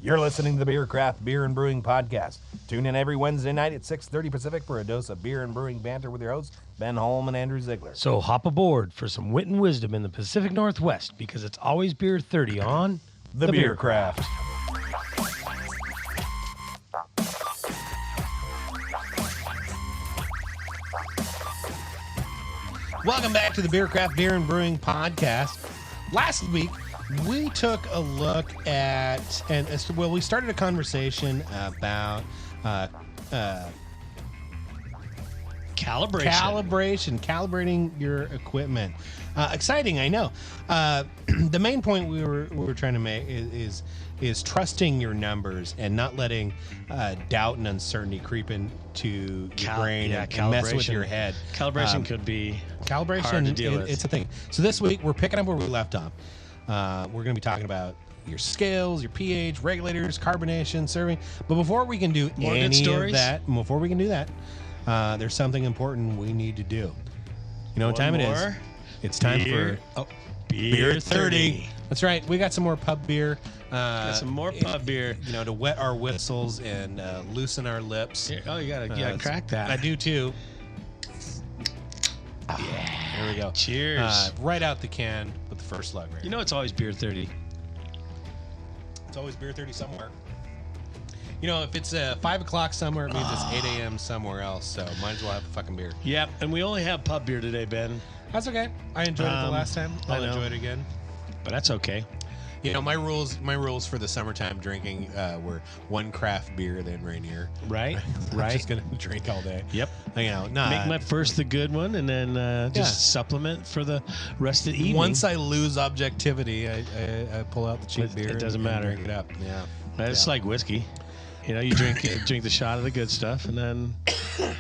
You're listening to the Beer Craft Beer and Brewing Podcast. Tune in every Wednesday night at 6:30 Pacific for a dose of beer and brewing banter with your hosts, Ben Holm and Andrew Ziegler. So hop aboard for some wit and wisdom in the Pacific Northwest, because it's always beer 30 on The Beer Craft. Welcome back to the Beer Craft Beer and Brewing Podcast. Last week, we took a look at, we started a conversation about calibrating your equipment. Exciting, I know. The main point we were trying to make is trusting your numbers and not letting doubt and uncertainty creep into your brain and mess with your head. Calibration could be hard to deal with. It's a thing. So this week we're picking up where we left off. We're going to be talking about your scales, your pH, regulators, carbonation, serving. But before we can do any of that, there's something important we need to do. You know what time it is? It's time for Beer 30. That's right. We got some more pub beer. Beer. You know, to wet our whistles and loosen our lips. Oh, you gotta crack that. I do too. Yeah. There we go. Cheers. Right out the can with the first slug right. You know it's always beer 30. It's always beer 30 somewhere. You know, if it's 5 o'clock somewhere, it means it's 8 a.m. somewhere else. So might as well have a fucking beer. Yep, and we only have pub beer today, Ben. That's okay. I enjoyed it the last time. I'll enjoy it again. But that's okay. You know, my rules for the summertime drinking were one craft beer, then Rainier. Right. I'm just gonna drink all day. Yep. You know, make my first the good one, and then just supplement for the rest of the evening. Once I lose objectivity, I pull out the cheap beer. It doesn't matter. And drink it up. Yeah. It's like whiskey. You know, you drink the shot of the good stuff, and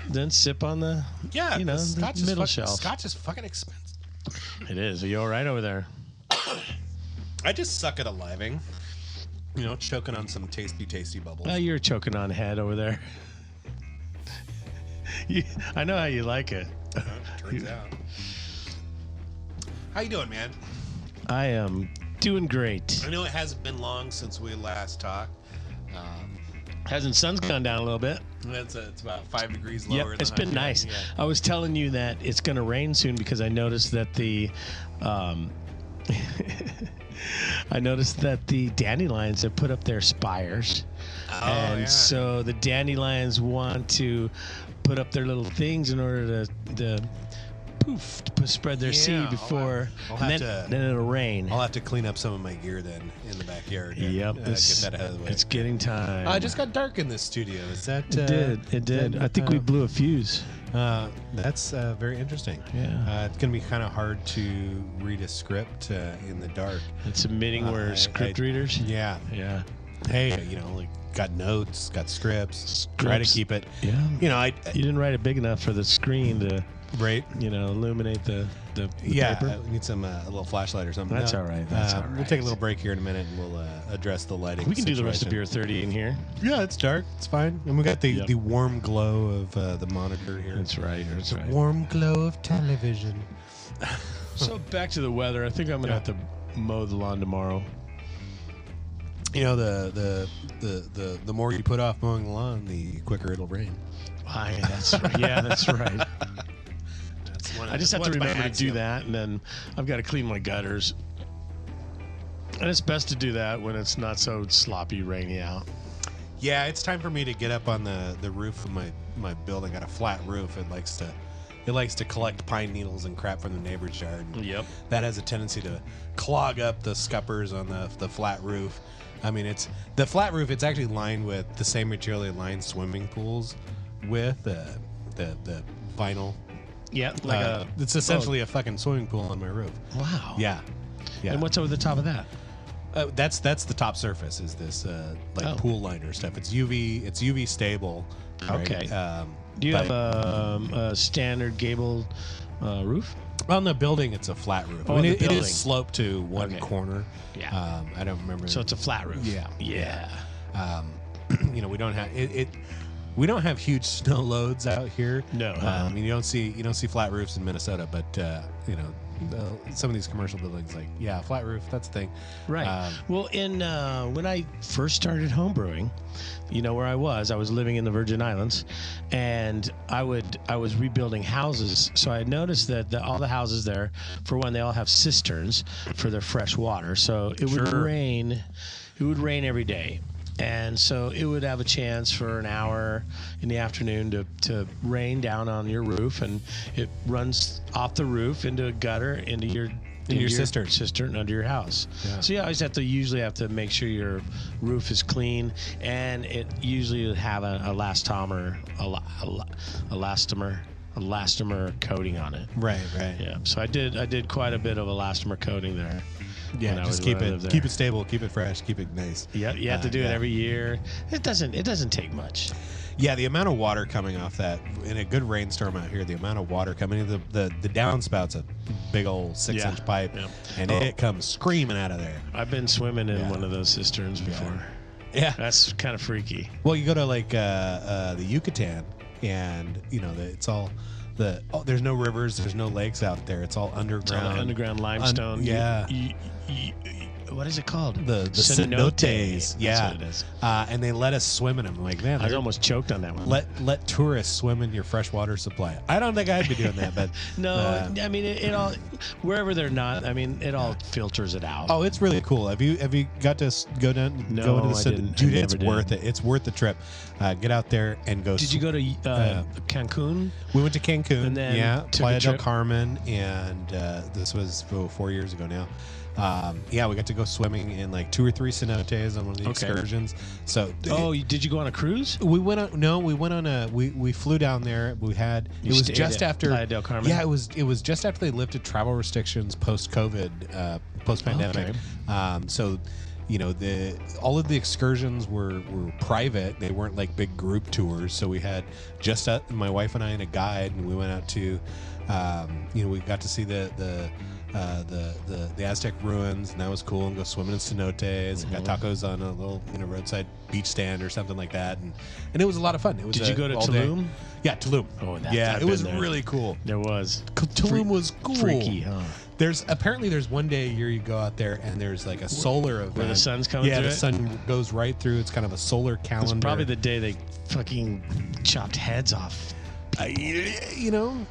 then sip on the the middle shelf. Scotch is fucking expensive. It is. Are you all right over there? I just suck at aliving. You know, choking on some tasty bubbles. Well, you're choking on head over there. I know how you like it. Turns out. How you doing, man? I am doing great. I know it hasn't been long since we last talked. Sun's gone down a little bit. It's about 5 degrees lower. Yep, it's been nice. Yeah. I was telling you that it's going to rain soon because I noticed that the dandelions have put up their spires. So the dandelions want to put up their little things in order to spread their seed before, then it'll rain. I'll have to clean up some of my gear then in the backyard. Yep, get that out of the way. It's getting time. It just got dark in this studio. Is that? It did. I think we blew a fuse. That's very interesting. Yeah. It's going to be kind of hard to read a script in the dark. It's admitting we're script readers. Yeah. Yeah. Hey, got notes, got scripts. Try to keep it. Yeah. You didn't write it big enough for the screen to. Right. Illuminate the paper. We need a little flashlight or something. That's all right. We'll take a little break here in a minute, and we'll address the lighting. We can situation. do the rest of Beer 30 in here. Yeah, it's dark. It's fine. And we got the warm glow of the monitor here. That's right. The warm glow of television. So back to the weather. I think I'm going to have to mow the lawn tomorrow. You know, the more you put off mowing the lawn, the quicker it'll rain. That's right. Yeah, that's right. I just have to remember to do that, and then I've got to clean my gutters. And it's best to do that when it's not so sloppy, rainy out. Yeah, it's time for me to get up on the roof of my building. Got a flat roof. It likes to collect pine needles and crap from the neighbor's yard. Yep. That has a tendency to clog up the scuppers on the flat roof. I mean, it's the flat roof. It's actually lined with the same material they line swimming pools with, the vinyl. Yeah, it's essentially a fucking swimming pool on my roof. Wow. Yeah. And what's over the top of that? That's the top surface. Is this pool liner stuff? It's UV stable. Right? Okay. Do you have a standard gable roof? On the building, it's a flat roof. Oh, it is sloped to one corner. Yeah. I don't remember. So it's a flat roof. Yeah. We don't have it. We don't have huge snow loads out here. No. You don't see flat roofs in Minnesota, but some of these commercial buildings, like flat roof. That's the thing. Right. Well, when I first started homebrewing, where I was living in the Virgin Islands, and I was rebuilding houses. So I noticed that all the houses there, for one, they all have cisterns for their fresh water. So it would rain. It would rain every day. And so it would have a chance for an hour in the afternoon to rain down on your roof, and it runs off the roof into a gutter into your cistern under your house. Yeah. So you always usually have to make sure your roof is clean, and it usually would have an elastomer coating on it. Right. Yeah. So I did quite a bit of elastomer coating there. Yeah, just keep it stable, keep it fresh, keep it nice. Yeah, you have to do it every year. It doesn't take much. Yeah, the amount of water coming off that in a good rainstorm out here, the amount of water coming in the downspout's a big old 6-inch pipe, and it comes screaming out of there. I've been swimming in one of those cisterns before. Yeah, that's kind of freaky. Well, you go to like the Yucatan, and it's all. There's no rivers, there's no lakes out there. It's all underground. It's all underground limestone. What is it called? The cenotes. Yeah. That's what it is. And they let us swim in them. Like, man, I almost choked on that one. Let tourists swim in your fresh water supply. I don't think I'd be doing that, but no. I mean, it all wherever they're not. I mean, it all filters it out. Oh, it's really cool. Have you got to go down? No, go into the cenote? Dude, it's worth it. It's worth the trip. Get out there and go. Did you go to Cancun? We went to Cancun. And then Playa del Carmen, and this was 4 years ago now. We got to go swimming in like 2 or 3 cenotes on one of the excursions. So, did you go on a cruise? We went on. No, we went on a. We flew down there. We had. It was just after Playa del Carmen. Yeah, it was just after they lifted travel restrictions post-COVID, post-pandemic. Okay. So, all of the excursions were private. They weren't like big group tours. So we had just my wife and I and a guide, and we went out to, we got to see the Aztec ruins, and that was cool, and go swimming in cenotes, and got tacos on a little roadside beach stand or something like that, and it was a lot of fun. It was. Did you go to Tulum? Day. Yeah, Tulum. Oh, it was really cool. There was. Tulum was cool. Freaky, huh? There's one day a year you go out there, and there's like a solar event where the sun's coming. Yeah, the sun goes right through. It's kind of a solar calendar. It's probably the day they fucking chopped heads off. It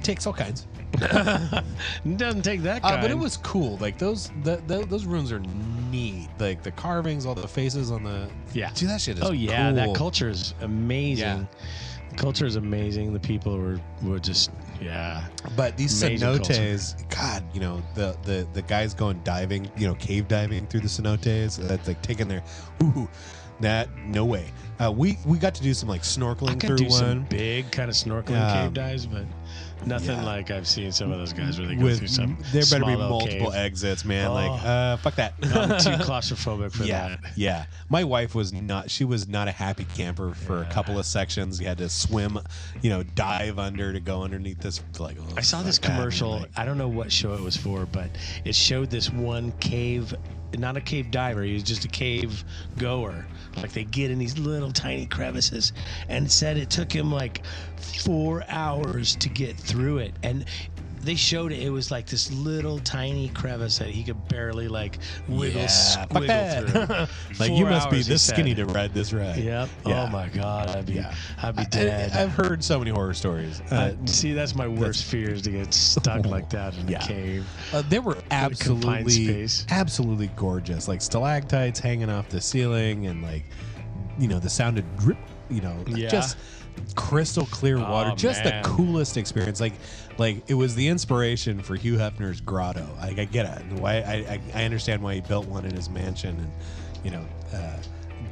takes all kinds. It doesn't take that kind. But it was cool. Like those ruins are neat. Like the carvings, all the faces on the Dude, that shit is cool. That culture is amazing. Yeah. The culture is amazing. The people were just But these cenotes, God, the guys going diving, cave diving through the cenotes. That's like taking their no way. We got to do some like snorkeling through one. Some big kind of snorkeling cave dives, but nothing like I've seen some of those guys where they go through some. There better be cave. multiple exits, man. Fuck that. I'm too claustrophobic for that. Yeah. My wife was not. She was not a happy camper for a couple of sections. You had to swim, dive under to go underneath this. Like, I saw this commercial. I don't know what show it was for, but it showed this one cave. Not a cave diver. He was just a cave goer. Like they get in these little tiny crevices, and said it took him like 4 hours to get through it. And they showed it. It was like this little tiny crevice that he could barely like squiggle through. Like you must be this skinny to ride this ride. Yep. Yeah. Oh my God. I'd be dead. I've heard so many horror stories. See, that's my worst fear is to get stuck like that in a cave. They were absolutely gorgeous. Like stalactites hanging off the ceiling, and like, the sound of drip. Just crystal clear water. Just the coolest experience. Like it was the inspiration for Hugh Hefner's grotto. I get it. Why I understand why he built one in his mansion, and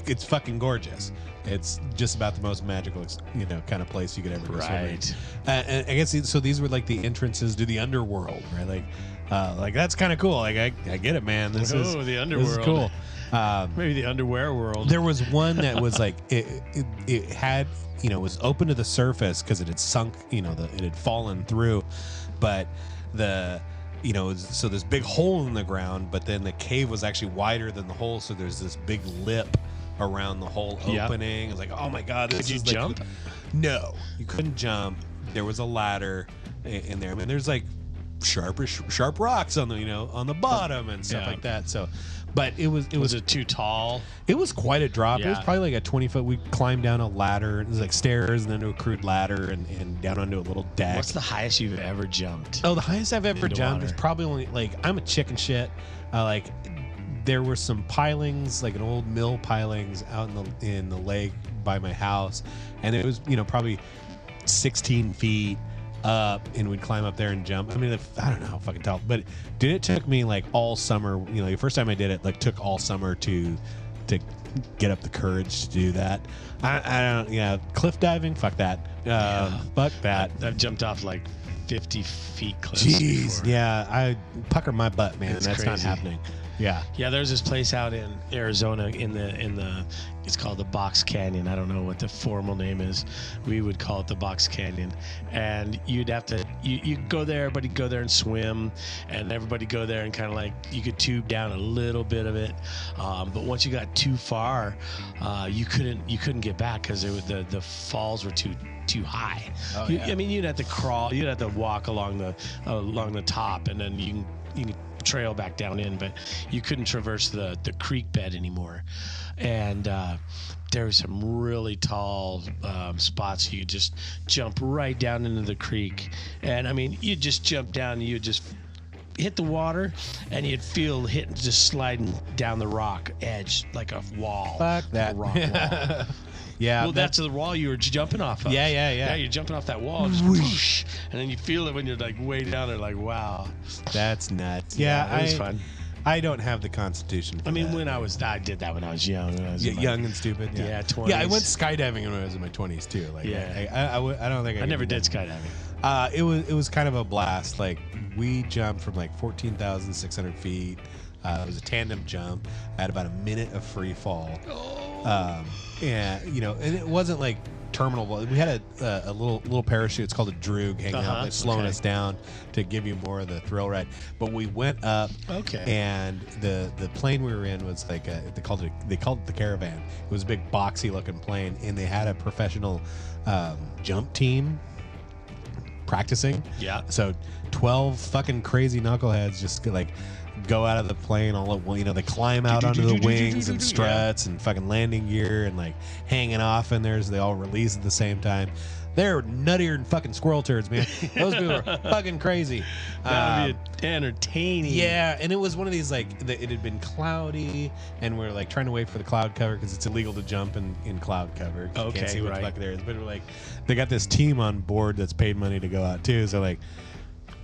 it's fucking gorgeous. It's just about the most magical, kind of place you could ever go swimming. And I guess so. These were like the entrances to the underworld, right? Like that's kind of cool. Like I get it, man. This is the underworld. This is cool. Maybe the underwear world. There was one that was like it had. It was open to the surface because it had sunk, it had fallen through, but so this big hole in the ground, but then the cave was actually wider than the hole, so there's this big lip around the whole opening. It's like, oh my God, could you jump? No, you couldn't jump. There was a ladder in there. I mean, there's like sharp rocks on the on the bottom and stuff like that. So, but it was it too tall? It was quite a drop. Yeah. It was probably like a 20-foot. We climbed down a ladder. It was like stairs and then to a crude ladder and down onto a little deck. What's the highest you've ever jumped? Oh, the highest I've ever jumped is water? probably only like I'm a chicken shit. Like there were some pilings, like an old mill pilings out in the lake by my house, and it was probably 16 feet up, and we'd climb up there and jump. I mean, I don't know how fucking tall, but dude, it took me like all summer. The first time I did it, like took all summer to get up the courage to do that. I don't. Cliff diving, fuck that. Fuck that. I've jumped off like 50 feet cliffs. Jeez, before. yeah, I pucker my butt, man. That's crazy. not happening. Yeah. Yeah, there's this place out in Arizona in the it's called the Box Canyon. I don't know what the formal name is. We would call it the Box Canyon. And you'd have to you go there, everybody go there and swim, and everybody go there and kind of like you could tube down a little bit of it. But once you got too far, you couldn't get back because the falls were too high. Oh, yeah. I mean, you'd have to crawl, you'd have to walk along the top, and then you can trail back down in, but you couldn't traverse the creek bed anymore. And there were some really tall spots you could just jump right down into the creek. And I mean, you just jump down and you just hit the water, and you'd feel hitting, just sliding down the rock edge like a wall. Fuck that. A rock wall. Yeah. Well, that's the wall you were jumping off of. Yeah. Yeah, you're jumping off that wall, just whoosh, and then you feel it when you're like way down there, like wow. That's nuts. Yeah, it was fun. I don't have the constitution for I mean, that. I did that when I was young. When I was Young and stupid. Yeah, 20s. Yeah, I went skydiving when I was in my 20s too. Like, Yeah. I don't think I never did skydiving. It was kind of a blast. Like we jumped from like 14,600 feet. It was a tandem jump. I had about a minute of free fall. And it wasn't like terminal. We had a little parachute. It's called a droog hanging out, like slowing us down to give you more of the thrill ride. But we went up. Okay. And the plane we were in was like they called it the Caravan. It was a big boxy looking plane, and they had a professional jump team practicing. Yeah. So 12 fucking crazy knuckleheads just like go out of the plane all at once. They climb out onto the wings and struts and fucking landing gear and like hanging off in there, so they all release at the same time. They're nuttier than fucking squirrel turds, man. Those people are fucking crazy. That would be entertaining. Yeah, and it was one of these like it had been cloudy, and we're like trying to wait for the cloud cover because it's illegal to jump in cloud cover. You can't see what the fuck there is. But we're like, they got this team on board that's paid money to go out too. So like,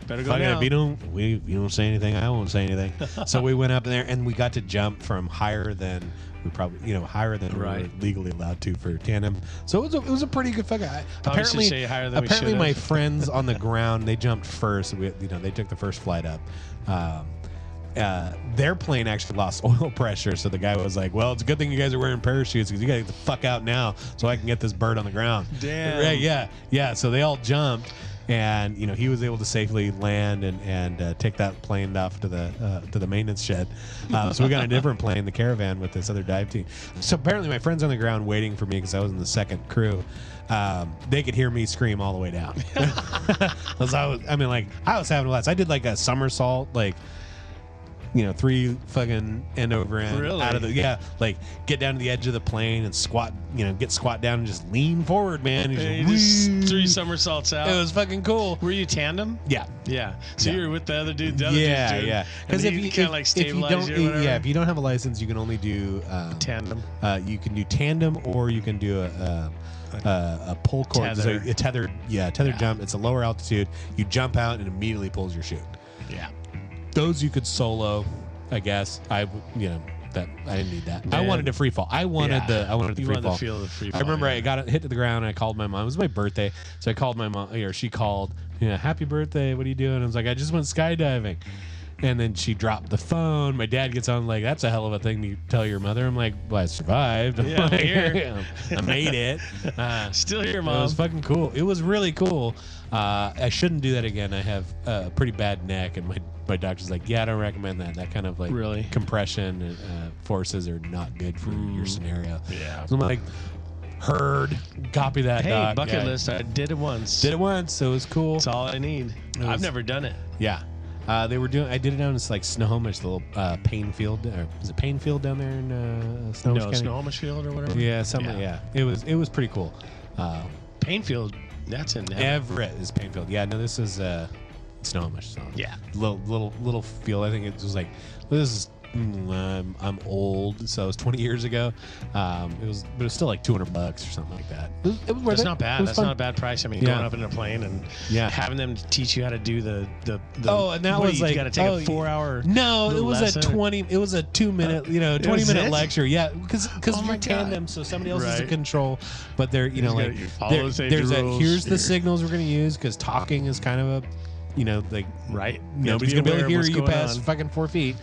better go now. If you don't say anything, I won't say anything. So we went up there and we got to jump from higher than we probably higher than we were legally allowed to for tandem. So it was a pretty good fucking. Apparently my friends on the ground, they jumped first. They took the first flight up. Their plane actually lost oil pressure, so the guy was like, "Well, it's a good thing you guys are wearing parachutes because you got to get the fuck out now, so I can get this bird on the ground." Damn. Right? Yeah. So they all jumped. And he was able to safely land and take that plane off to the maintenance shed. So we got a different plane, the Caravan, with this other dive team. So apparently my friends on the ground waiting for me because I was in the second crew. They could hear me scream all the way down. I was having a blast. I did like a somersault, like 3 fucking end over end out of like get down to the edge of the plane and squat, get squat down and just lean forward, man. And just 3 somersaults out. It was fucking cool. Were you tandem? Yeah. So you were with the other dude. The other dude's doing. Yeah. Because if you kind of like stabilize you or whatever. Yeah, if you don't have a license, you can only do tandem. You can do tandem, or you can do a pull cord. Tether. So a tethered jump. It's a lower altitude. You jump out and immediately pulls your chute. Yeah. Those you could solo, I guess. That I didn't need that. Man. I wanted to free fall. I wanted the free fall. To feel the free fall. I remember I got hit to the ground and I called my mom. It was my birthday, so I called my mom. Or she called. Happy birthday. What are you doing? I was like, I just went skydiving. And then she dropped the phone. My dad gets on like, that's a hell of a thing to tell your mother. I'm like, well, I survived. Yeah, I'm here. I made it. Still here, Mom. It was fucking cool. It was really cool. I shouldn't do that again. I have a pretty bad neck, and my doctor's like, yeah, I don't recommend that. That kind of like compression forces are not good for your scenario. Yeah. So I'm like, Heard. Copy that. Hey, bucket list. I did it once. So it was cool. That's all I need. I've never done it. Yeah. They were doing. I did it down in like Snohomish, the little Painfield. Or is it Painfield down there in Snohomish County? Snohomish Field or whatever. Yeah, something. Yeah. It was pretty cool. Painfield. That's in Everett is Painfield. Yeah. No, this is Snohomish. So yeah. Little field. I think it was like this is. I'm old, so it was 20 years ago. But it was still like $200 or something like that. It was worth That's it. not bad. That's fun. not a bad price. I mean, going up in a plane and having them teach you how to do the and that was like you got to take a 4-hour. No, it was lesson. a 20. It was a 2-minute, 20-minute lecture. Yeah, because you're tandem, so somebody else is in control. But they're like there's here's the signals we're going to use because talking is kind of a nobody's going to be able to hear you past fucking 4 feet.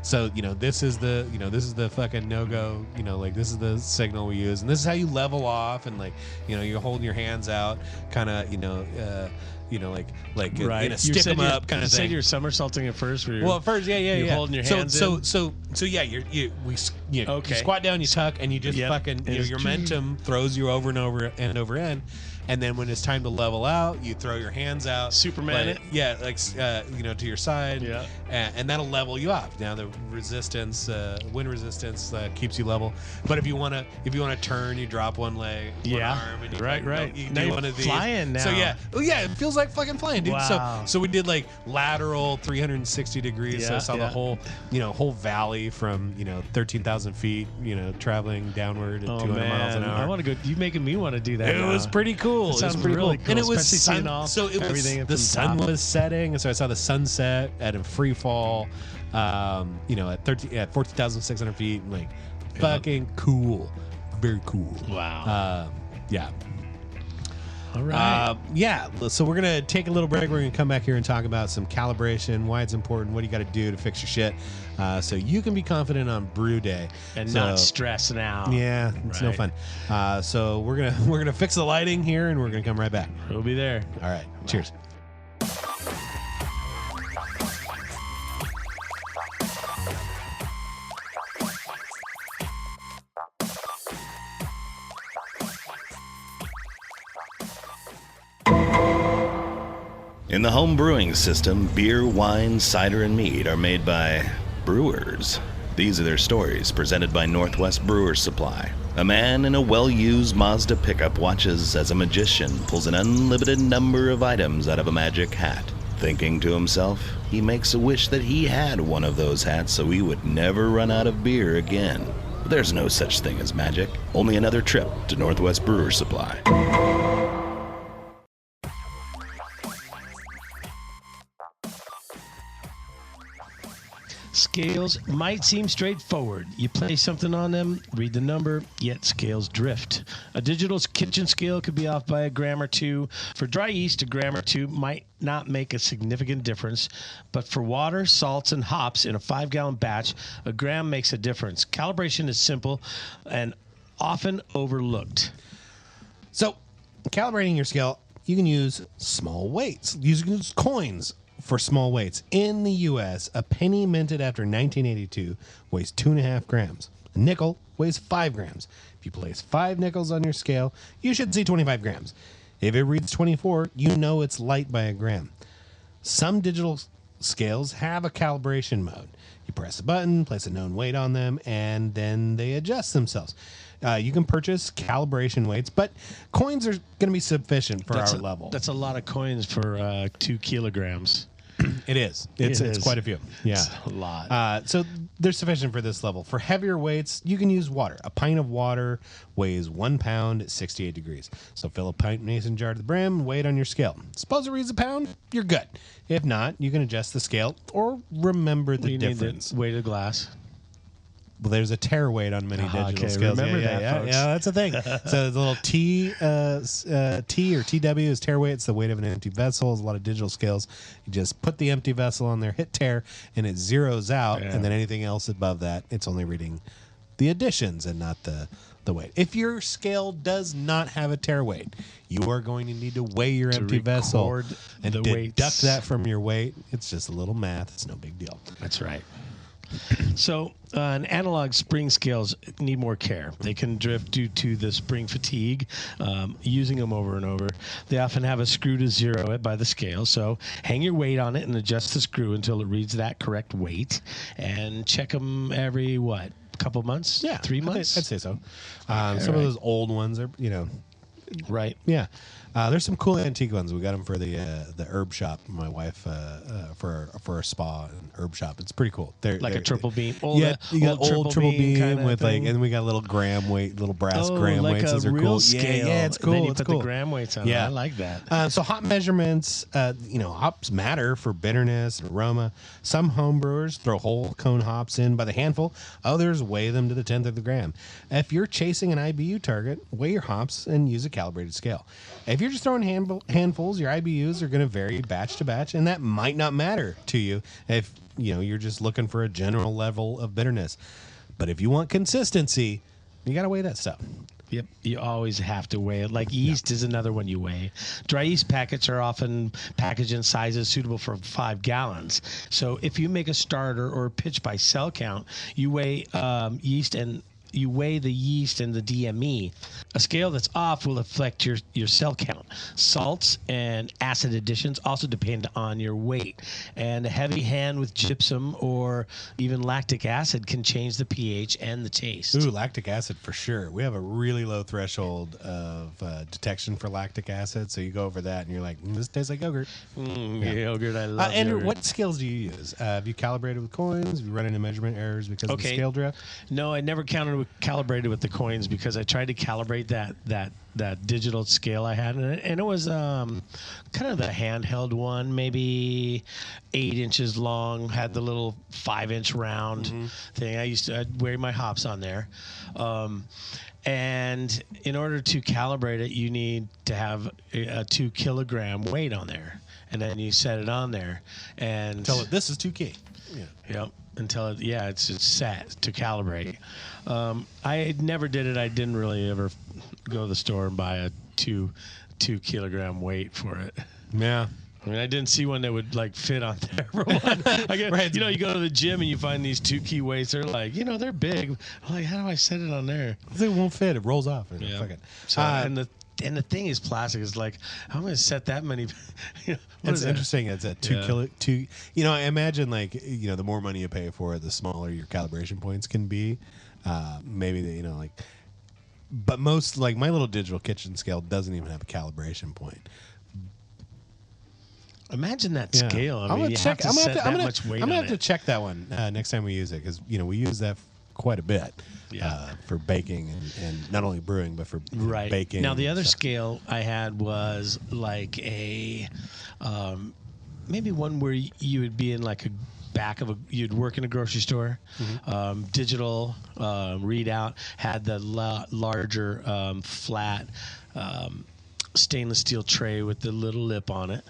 So this is the fucking no-go, this is the signal we use, and this is how you level off, and you're holding your hands out, kind of, like right. in a stick 'em up kind of thing. You said you're somersaulting at first. Where at first, you're holding your hands in. So yeah, you squat down, you tuck, and you just fucking your momentum throws you over and over and over end. And then when it's time to level out, you throw your hands out. Superman it? Yeah, to your side. Yeah. And that'll level you off. Now the resistance, wind resistance keeps you level. But if you wanna turn, you drop one leg, one arm, and you now do you're one of these. Flying now. So it feels like fucking flying, dude. Wow. So we did like lateral 360 degrees. So I saw the whole valley from 13,000 feet, traveling downward at 200 miles an hour. I want to go. You making me want to do that. It was pretty cool. It sounds pretty really cool. cool. And it was seeing off so it was the sun was setting, and so I saw the sunset at a free fall, at 14,600 feet, and fucking cool, very cool. Wow. Yeah. All right. So we're gonna take a little break. We're gonna come back here and talk about some calibration, why it's important, what you got to do to fix your shit, so you can be confident on brew day and not stressing out. Yeah, it's no fun. So we're gonna fix the lighting here, and we're gonna come right back. We'll be there. All right. Cheers. In the home brewing system, beer, wine, cider, and mead are made by brewers. These are their stories, presented by Northwest Brewer Supply. A man in a well-used Mazda pickup watches as a magician pulls an unlimited number of items out of a magic hat. Thinking to himself, he makes a wish that he had one of those hats so he would never run out of beer again. But there's no such thing as magic, only another trip to Northwest Brewer Supply. Scales might seem straightforward. You place something on them, read the number, yet scales drift. A digital kitchen scale could be off by a gram or two. For dry yeast, a gram or two might not make a significant difference, but for water, salts, and hops in a 5-gallon batch, a gram makes a difference. Calibration is simple and often overlooked. So, calibrating your scale, you can use small weights. You can use coins for small weights. In the U.S., a penny minted after 1982 weighs 2.5 grams. A nickel weighs 5 grams. If you place 5 nickels on your scale, you should see 25 grams. If it reads 24, you know it's light by a gram. Some digital scales have a calibration mode. You press a button, place a known weight on them, and then they adjust themselves. You can purchase calibration weights, but coins are going to be sufficient for our level. That's a lot of coins for 2 kilograms. It is. It's quite a few. Yeah. It's a lot. So they're sufficient for this level. For heavier weights, you can use water. A pint of water weighs 1 pound at 68 degrees. So fill a pint mason jar to the brim, weigh it on your scale. Suppose it reads a pound, you're good. If not, you can adjust the scale or remember the difference. Weight of glass. Well, there's a tare weight on many digital scales. Remember that, folks. Yeah, that's a thing. So the little T or TW is tare weight. It's the weight of an empty vessel. There's a lot of digital scales. You just put the empty vessel on there, hit tare, and it zeroes out. Yeah. And then anything else above that, it's only reading the additions and not the weight. If your scale does not have a tare weight, you are going to need to weigh your empty vessel and deduct that from your weight. It's just a little math. It's no big deal. That's right. So, an analog spring scales need more care. They can drift due to the spring fatigue, using them over and over. They often have a screw to zero it by the scale. So, hang your weight on it and adjust the screw until it reads that correct weight. And check them every, couple months? Yeah. 3 months? I'd say so. Some of those old ones are, Right. Yeah. There's some cool antique ones. We got them for the herb shop. My wife for a spa and herb shop. It's pretty cool. They're a triple beam. You got old triple beam with thing. and we got little gram weight, little brass gram weights. Those are real cool. Scale. Yeah, it's cool. And then you it's put cool. the gram weights on. Yeah, I like that. So hop measurements. Hops matter for bitterness and aroma. Some home brewers throw whole cone hops in by the handful. Others weigh them to the 10th of the gram. If you're chasing an IBU target, weigh your hops and use a calibrated scale. If you're just throwing handfuls, your IBUs are going to vary batch to batch, and that might not matter to you if you're just looking for a general level of bitterness. But if you want consistency, you got to weigh that stuff. Yep, you always have to weigh it. Like yeast is another one you weigh. Dry yeast packets are often packaged in sizes suitable for 5 gallons. So if you make a starter or pitch by cell count, you weigh yeast and you weigh the yeast and the DME. A scale that's off will affect your cell count. Salts and acid additions also depend on your weight. And a heavy hand with gypsum or even lactic acid can change the pH and the taste. Ooh, lactic acid for sure. We have a really low threshold of detection for lactic acid. So you go over that and you're like, this tastes like yogurt. Yogurt, I love Andrew, yogurt. What scales do you use? Have you calibrated with coins? Have you run into measurement errors because of the scale drift? No, I never calibrated with the coins because I tried to calibrate that digital scale I had, and it was kind of the handheld one, maybe 8 inches long, had the little 5-inch round thing. I'd weigh my hops on there. And in order to calibrate it, you need to have a 2 kilogram weight on there, and then you set it on there and Tell it this is 2 key. Yeah. Yep. Until it's set to calibrate. I never did it. I didn't really ever go to the store and buy a 2 kilogram weight for it. Yeah. I mean, I didn't see one that would fit on there for one. Right. You go to the gym and you find these 2 key weights. They're they're big. I'm like, how do I set it on there? It won't fit. It rolls off. Yeah. Fuck it. So, and the thing is plastic. It's like, how am I going to set that many? It's interesting. It's a 2 kilo. I imagine the more money you pay for it, the smaller your calibration points can be. Maybe but most my little digital kitchen scale doesn't even have a calibration point. Imagine that scale. I mean, I'm gonna have to it. check that one next time we use it because we use that quite a bit. For baking and not only brewing but for baking. Now the other scale I had was like a maybe one where you would be in you'd work in a grocery store. Digital readout had the larger flat stainless steel tray with the little lip on it.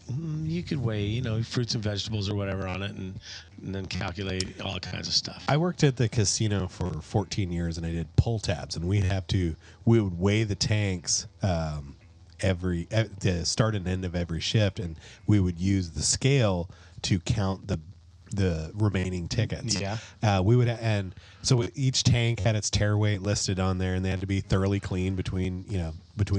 You could weigh, fruits and vegetables or whatever on it and then calculate all kinds of stuff. I worked at the casino for 14 years and I did pull tabs, and we would weigh the tanks at the start and end of every shift, and we would use the scale to count the remaining tickets. So each tank had its tare weight listed on there, and they had to be thoroughly clean between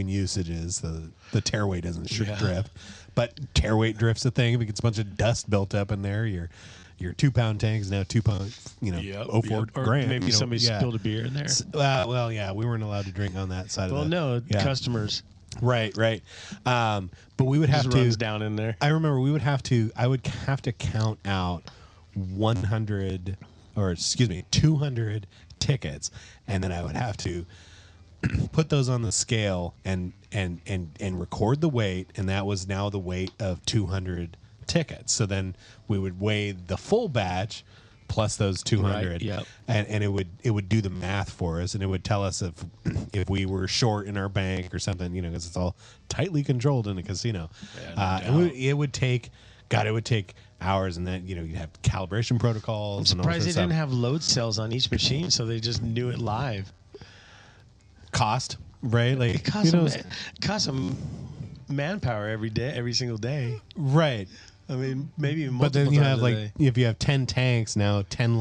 usages. So the tare weight doesn't drift, but tare weight drifts a thing. If it gets a bunch of dust built up in there, your 2 pound tank is now 2 pound, 04 gram. Maybe somebody spilled a beer in there. We weren't allowed to drink on that side. Customers. Right. But we would have to runs down in there. I remember I would have to count out 200 tickets, and then I would have to put those on the scale and record the weight, and that was now the weight of 200 tickets. So then we would weigh the full batch plus those 200, and it would do the math for us, and it would tell us if we were short in our bank or something, because it's all tightly controlled in a casino. It would take hours, and then you'd have calibration protocols. I'm surprised they didn't have load cells on each machine, so they just knew it live. Cost, right? Like it costs them manpower every single day. Right. I mean, maybe even but then multiple you times have a like day. if you have 10 tanks now, 10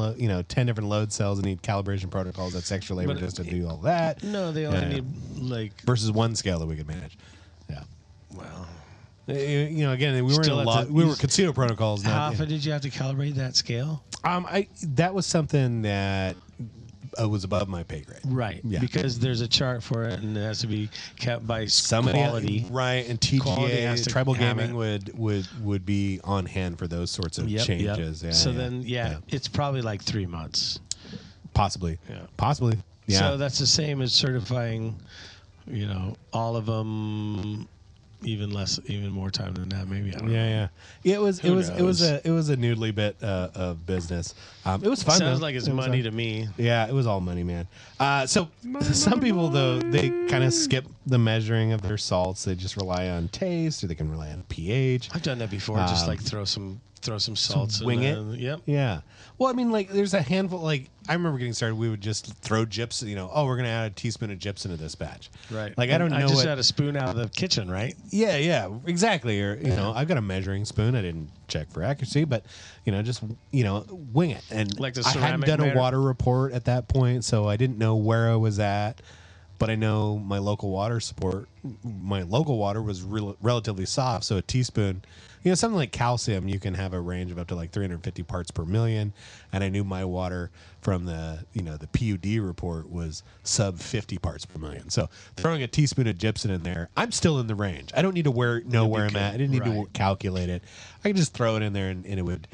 different load cells and need calibration protocols. That's extra labor But just to do all that. No, they only Yeah. need like. Versus one scale that we could manage. Yeah. Well, Again, we were in Still a at lot. the- We were casino protocols. how Not, often did you have to calibrate that scale? that was something that was above my pay grade. Right. Yeah. Because there's a chart for it, and it has to be kept by Somebody, quality. right? And Quality has TGA, to Tribal have Gaming it. would be on hand for those sorts of changes. Yeah, so then, it's probably like 3 months. possibly, Yeah. possibly, yeah. So that's the same as certifying, all of them, even more time than that. Maybe. I don't know. Yeah. It was Who a noodly bit of business. It was fun. Sounds though. like it's It was money fun. to me. Yeah, it was all money, man. Some people though they kind of skip the measuring of their salts. They just rely on taste, or they can rely on pH. I've done that before. Just like throw some salts. Wing it. Yep. Yeah. Well, I mean, like, there's a handful. Like, I remember getting started. We would just throw gypsum. We're gonna add a teaspoon of gypsum to this batch. Right. Like, I don't know. I just what, had a spoon out of the kitchen, right? Yeah, exactly. Or I've got a measuring spoon. I didn't check for accuracy, but just wing it. And Like the I hadn't ceramic done a matter- water report at that point, so I didn't know where I was at. But I know my local water was relatively soft, so a teaspoon, something like calcium, you can have a range of up to like 350 parts per million. And I knew my water from the PUD report was sub 50 parts per million. So throwing a teaspoon of gypsum in there, I'm still in the range. I don't need to know where I'm at. I didn't need to Right. calculate it. I can just throw it in there, and it would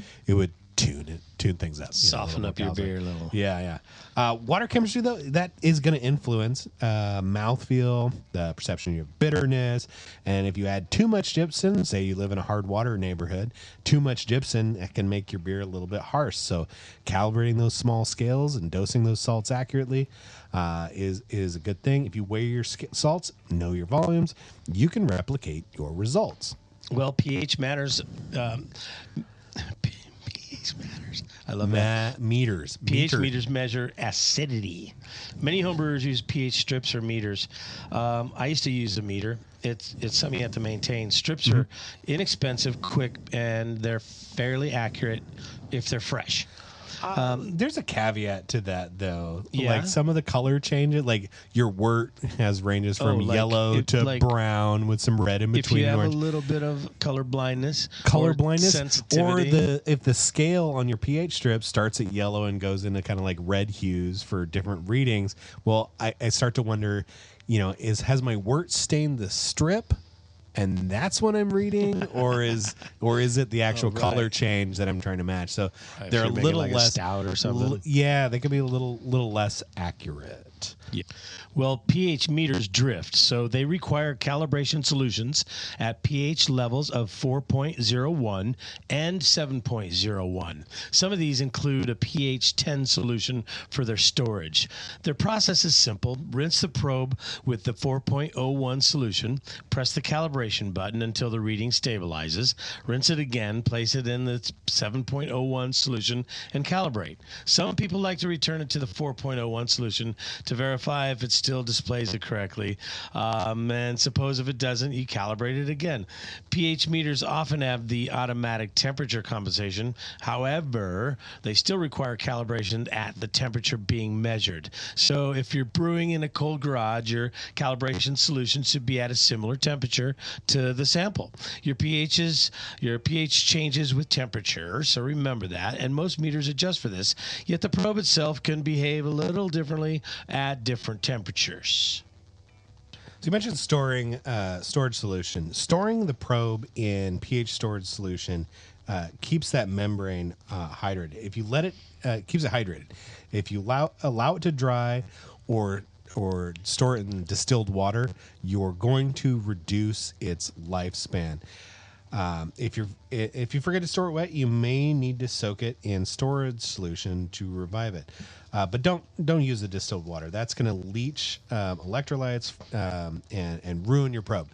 tune things up, Soften up your beer a little. Yeah. Water chemistry, though, that is going to influence mouthfeel, the perception of bitterness, and if you add too much gypsum, say you live in a hard water neighborhood, too much gypsum can make your beer a little bit harsh. So calibrating those small scales and dosing those salts accurately is a good thing. If you weigh your salts, know your volumes, you can replicate your results. Well, pH matters. pH matters. I love that. Meters. pH meters measure acidity. Many homebrewers use pH strips or meters. I used to use a meter. It's something you have to maintain. Strips are inexpensive, quick, and they're fairly accurate if they're fresh. There's a caveat to that, though. Yeah? Like some of the color changes, like your wort has ranges from yellow to brown with some red in between. If you have orange. a little bit of color blindness, sensitivity, or if the scale on your pH strip starts at yellow and goes into kind of like red hues for different readings, well, I start to wonder, has my wort stained the strip? And that's what I'm reading, or is it the actual color change that I'm trying to match? So they're a little like less a stout or something. Yeah, they could be a little less accurate. Yeah. Well, pH meters drift, so they require calibration solutions at pH levels of 4.01 and 7.01. Some of these include a pH 10 solution for their storage. Their process is simple. Rinse the probe with the 4.01 solution, press the calibration button until the reading stabilizes, rinse it again, place it in the 7.01 solution, and calibrate. Some people like to return it to the 4.01 solution to verify if it still displays it correctly. And suppose if it doesn't, you calibrate it again. pH meters often have the automatic temperature compensation. However, they still require calibration at the temperature being measured. So if you're brewing in a cold garage, your calibration solution should be at a similar temperature to the sample. Your pH changes with temperature, so remember that. And most meters adjust for this. Yet the probe itself can behave a little differently at different temperatures. So you mentioned storage solution. Storing the probe in pH storage solution keeps that membrane hydrated. If you let it, keeps it hydrated. If you allow it to dry or store it in distilled water, you're going to reduce its lifespan. If you forget to store it wet, you may need to soak it in storage solution to revive it. But don't use the distilled water. That's going to leach electrolytes and ruin your probe.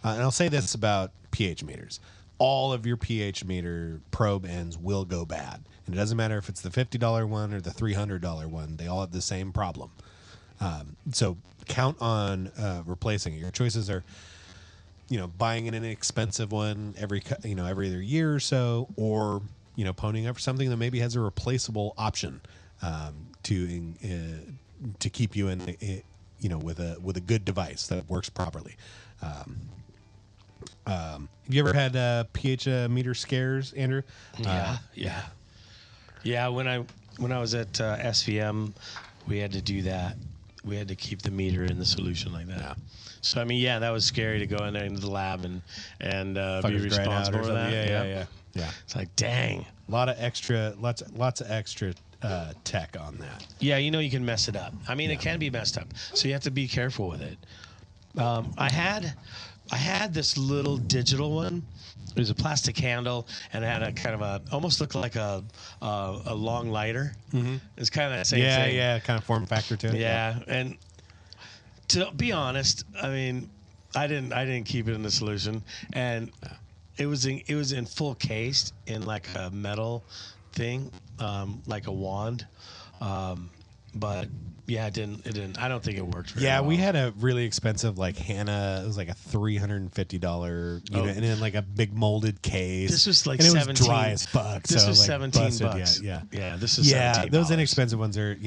And I'll say this about pH meters. All of your pH meter probe ends will go bad. And it doesn't matter if it's the $50 one or the $300 one. They all have the same problem. So count on replacing it. Your choices are buying an inexpensive one every other year or so, or ponying up for something that maybe has a replaceable option to keep you with a good device that works properly. Have you ever had pH meter scares, Andrew? Yeah. When I was at SVM, we had to do that. We had to keep the meter in the solution like that. Yeah. So I mean, that was scary to go in there into the lab and be responsible for that. Yeah. It's like, dang, lots of extra tech on that. Yeah, you can mess it up. I mean, it can be messed up, so you have to be careful with it. I had this little digital one. It was a plastic handle, and it had a kind of almost looked like a long lighter. Mm-hmm. It's kind of that same thing. Yeah, kind of form factor to it. Yeah, and to be honest, I mean, I didn't keep it in the solution, and it was in full case in like a metal thing, like a wand, but. Yeah, it didn't. I don't think it worked very well. We had a really expensive Hannah. It was like a $350 unit, and in like a big molded case. This was like and it 17. was dry as fuck. This was $17. Yeah. This is $17. Those inexpensive ones are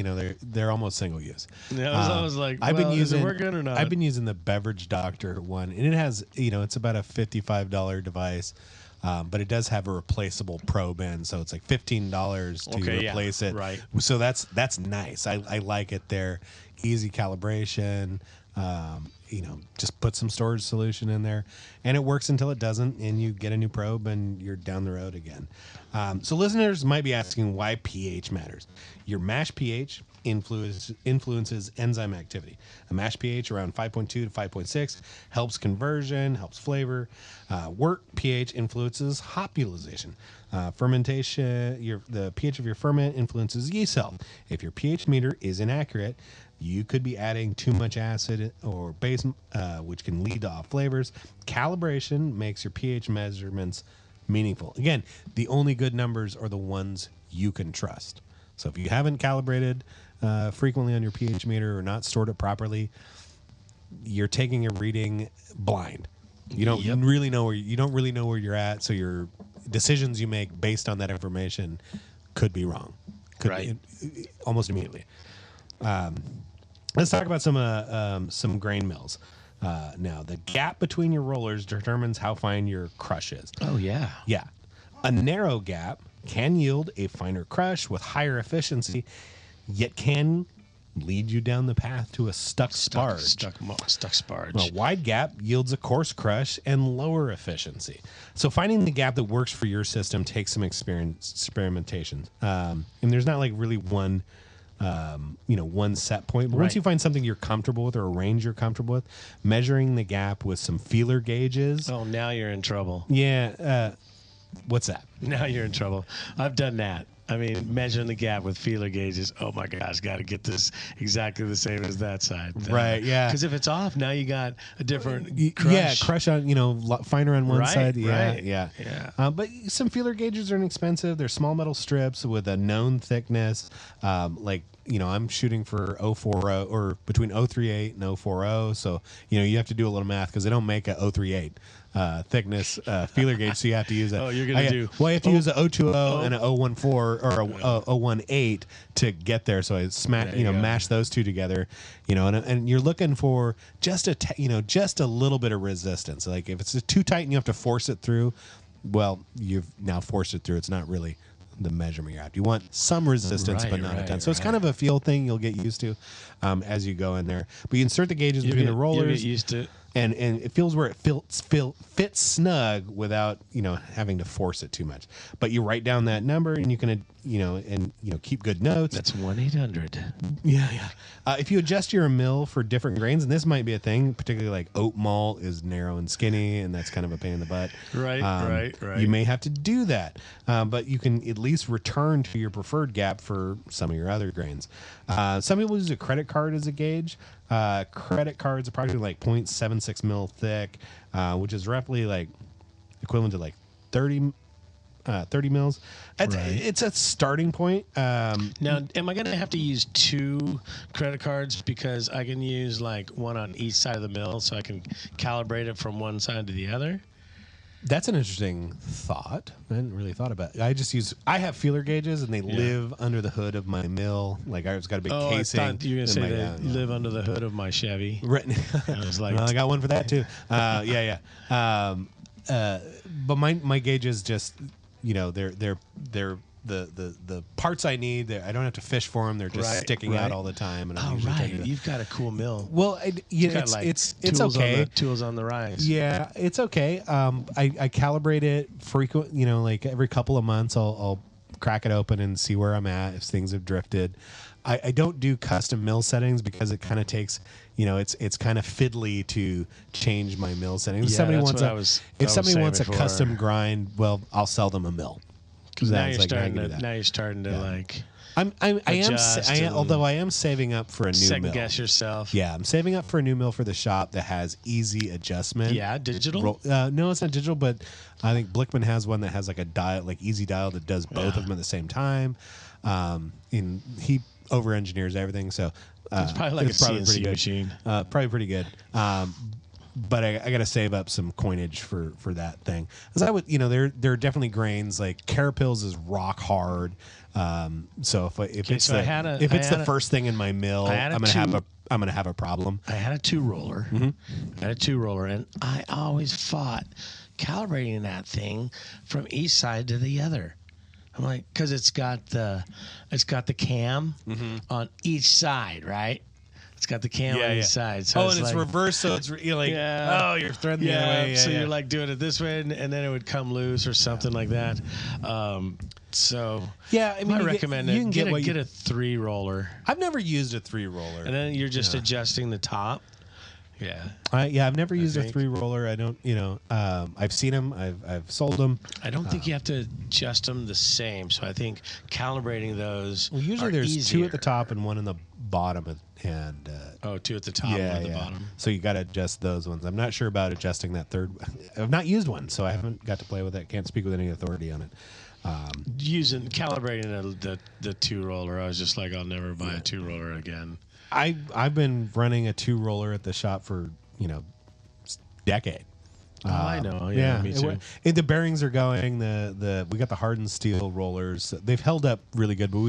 they're almost single use. Yeah, I was like, is it working or not? I've been using the Beverage Doctor one, and it has it's about a $55 device. But it does have a replaceable probe in, so it's like $15 to replace it. Right. So that's nice. I like it there. Easy calibration. Just put some storage solution in there, and it works until it doesn't, and you get a new probe, and you're down the road again. So listeners might be asking why pH matters. Your mash pH influences enzyme activity. A mash pH around 5.2 to 5.6 helps conversion, helps flavor. Wort pH influences hop utilization. Fermentation, the pH of your ferment influences yeast health. If your pH meter is inaccurate, you could be adding too much acid or base, which can lead to off flavors. Calibration makes your pH measurements meaningful. Again, the only good numbers are the ones you can trust. So if you haven't calibrated frequently on your pH meter or not stored it properly, you're taking a reading blind. You don't really know where you're at. So your decisions you make based on that information could be wrong. Almost immediately. Let's talk about some grain mills. Now, the gap between your rollers determines how fine your crush is. Oh yeah. Yeah. A narrow gap can yield a finer crush with higher efficiency, yet can lead you down the path to a stuck sparge. Stuck sparge. A wide gap yields a coarse crush and lower efficiency. So finding the gap that works for your system takes some experimentation. And there's not like really one set point. But once you find something you're comfortable with or a range you're comfortable with, measuring the gap with some feeler gauges. Oh, now you're in trouble. Yeah. What's that? Now you're in trouble. I've done that. I mean, measuring the gap with feeler gauges. Oh my gosh, got to get this exactly the same as that side. Right. Yeah. Because if it's off, now you got a different crush. Yeah, crush on finer on one side. Yeah. Right. Yeah. But some feeler gauges are inexpensive. They're small metal strips with a known thickness. I'm shooting for 040 or between 038 and 040. So you have to do a little math because they don't make a 038. Thickness feeler gauge, so you have to use it. Oh, you're gonna do. Well, you have to use a 020 and a 014 or a 018 to get there. So I mash those two together, and you're looking for just a little bit of resistance. Like if it's too tight and you have to force it through, well, you've now forced it through. It's not really the measurement you're after. You want some resistance, but not a ton. So it's kind of a feel thing you'll get used to as you go in there. But you insert the gauges between the rollers. You get used to it. And it feels where it fits snug without having to force it too much. But you write down that number and you can keep good notes. That's 1-800. Yeah. If you adjust your mill for different grains, and this might be a thing, particularly like oat malt is narrow and skinny, and that's kind of a pain in the butt. Right. You may have to do that, but you can at least return to your preferred gap for some of your other grains. Some people use a credit card as a gauge. Credit cards approximately like 0.76 mil thick, which is roughly like equivalent to like 30 30 mils. It's a starting point. Now, am I going to have to use 2 credit cards because I can use like one on each side of the mill so I can calibrate it from one side to the other? That's an interesting thought. I hadn't really thought about it. I have feeler gauges, and they live under the hood of my mill. Like, I've got a big casing. I thought you were going to say they live under the hood of my Chevy. Right. I was like, well, I got one for that, too. But my gauges just, they're the parts I need. I don't have to fish for them. They're just sticking out all the time. And you've got a cool mill. Well, it's okay. Tools on the rise. Yeah, it's okay. I calibrate it frequent. Like every couple of months, I'll crack it open and see where I'm at if things have drifted. I don't do custom mill settings because it kind of takes. It's kind of fiddly to change my mill settings. Yeah, if somebody wants a custom grind, well, I'll sell them a mill. Because now you're starting to like. Although I am saving up for a new mill. Second guess yourself. Yeah, I'm saving up for a new mill for the shop that has easy adjustment. Yeah, digital. No, it's not digital, but I think Blickman has one that has like a dial, like easy dial that does both of them at the same time. And he over engineers everything, so it's probably like a CNC machine. Probably pretty good. But I got to save up some coinage for that thing. Because I would, there are definitely grains like Carapils is rock hard. So if it's the first thing in my mill, I'm gonna have a problem. I had a 2-roller. Mm-hmm. I had a 2-roller, and I always fought calibrating that thing from each side to the other. I'm like, because it's got the cam on each side, right? It's got the cam on each side. So and it's reversed, so you're like, you're threading the other way. So you're like doing it this way, and then it would come loose or something like that. I recommend you can get a 3-roller. I've never used a 3-roller, and then you're just adjusting the top. Yeah. I've never used a 3-roller. I don't, I've seen them. I've sold them. I don't think you have to adjust them the same. So I think calibrating those. Well, usually there's easier. 2 at the top and 1 in the bottom, and 2 at the top, 1 at the bottom. So you got to adjust those ones. I'm not sure about adjusting that third. I've not used one, so I haven't got to play with it. Can't speak with any authority on it. Calibrating the 2-roller, I was just like, I'll never buy a 2-roller again. I've been running a 2-roller at the shop for decade. I know. Yeah, me too. The bearings are going. We got the hardened steel rollers. They've held up really good, but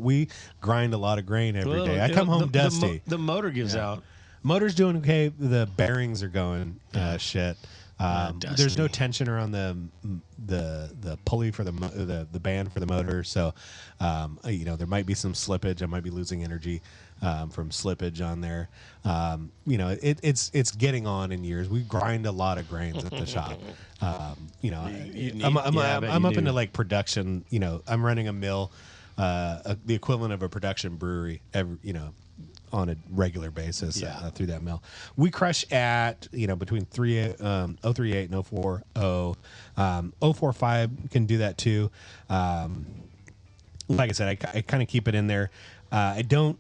we grind a lot of grain every day. I come home dusty. The motor gives out. Motor's doing okay. The bearings are going shit. There's no tension around the pulley for the band for the motor, so there might be some slippage. I might be losing energy from slippage on there. It's getting on in years. We grind a lot of grains at the shop. I'm up into like production. I'm running a mill, the equivalent of a production brewery. On a regular basis through that mill. We crush at, between 038 and 040. 045 can do that too. Like I said, I kind of keep it in there. I don't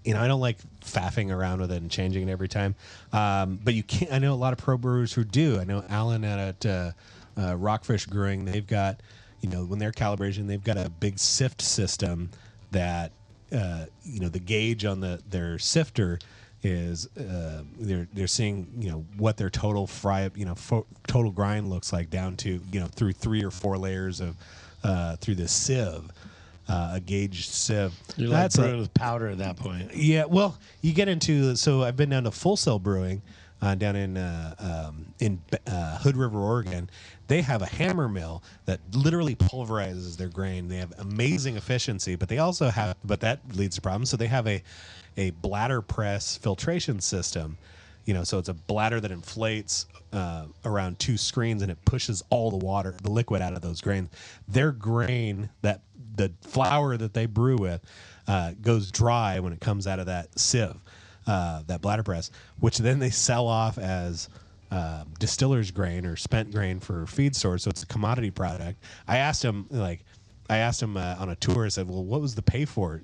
like faffing around with it and changing it every time. But you can't, I know a lot of pro brewers who do. I know Alan at Rockfish Brewing, they've got, when they're calibration, they've got a big sift system that, the gauge on their sifter is they're seeing what their total total grind looks like down to through 3 or 4 layers of through this sieve, a gauge sieve. You're like brewing with powder at that point. Yeah, well, you get into I've been down to Full Sail Brewing down in Hood River, Oregon. They have a hammer mill that literally pulverizes their grain. They have amazing efficiency, but they also but that leads to problems. So they have a bladder press filtration system. So it's a bladder that inflates around 2 screens, and it pushes all the liquid out of those grains. Their grain, the flour that they brew with, goes dry when it comes out of that sieve, that bladder press, which then they sell off as distiller's grain or spent grain for feed stores. So it's a commodity product. I asked him on a tour, I said, well, what was the pay for it,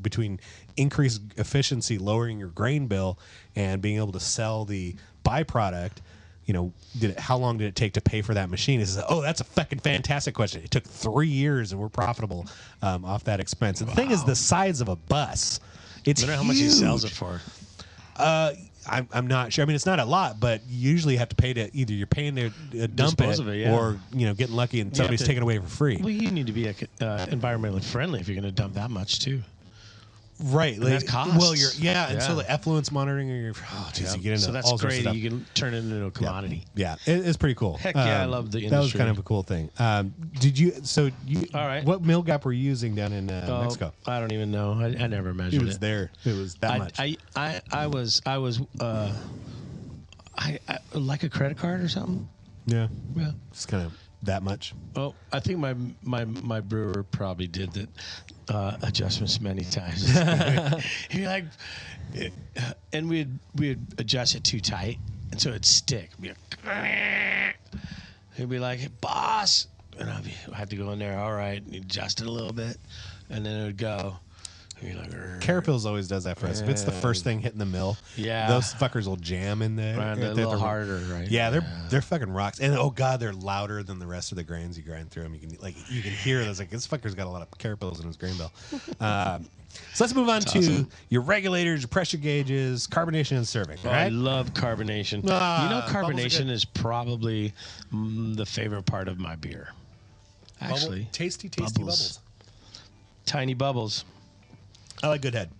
between increased efficiency, lowering your grain bill, and being able to sell the byproduct, how long did it take to pay for that machine? He says, oh, that's a fucking fantastic question. It took 3 years and we're profitable off that expense. And the thing is the size of a bus. It's I wonder huge. how much he sells it for. I'm not sure. I mean, it's not a lot, but you usually have to pay to either you're paying to dump it, or getting lucky and somebody's taking it away for free. Well, you need to be environmentally friendly if you're going to dump that much too. Right, like, that costs. Well, and so the effluence monitoring, you get into so that's all great. Sorts of stuff. You can turn it into a commodity. Yeah, it's pretty cool. Heck yeah, I love the industry. That was kind of a cool thing. Did you? So you? All right. What mill gap were you using down in Mexico? I don't even know. I never measured it. It was there. It was that much. I was like a credit card or something. Yeah. Yeah. Just kind of that much. Oh, I think my brewer probably did that adjustments many times. He'd be like, and we'd adjust it too tight, and so it'd stick. He'd be like, hey, boss, and I'd have to go in there. All right, and adjust it a little bit, and then it would go. Like, Carapils always does that for us. If it's the first thing hitting the mill, those fuckers will jam in there. Right, a little harder, right? Yeah, they're fucking rocks. And oh god, they're louder than the rest of the grains you grind through them. You can hear those. Like, this fucker's got a lot of carapils in his grain bill. So let's move on to your regulators, your pressure gauges, carbonation, and serving. Oh, right? I love carbonation. Carbonation is probably the favorite part of my beer. Actually, tasty bubbles. Tiny bubbles. I like good head.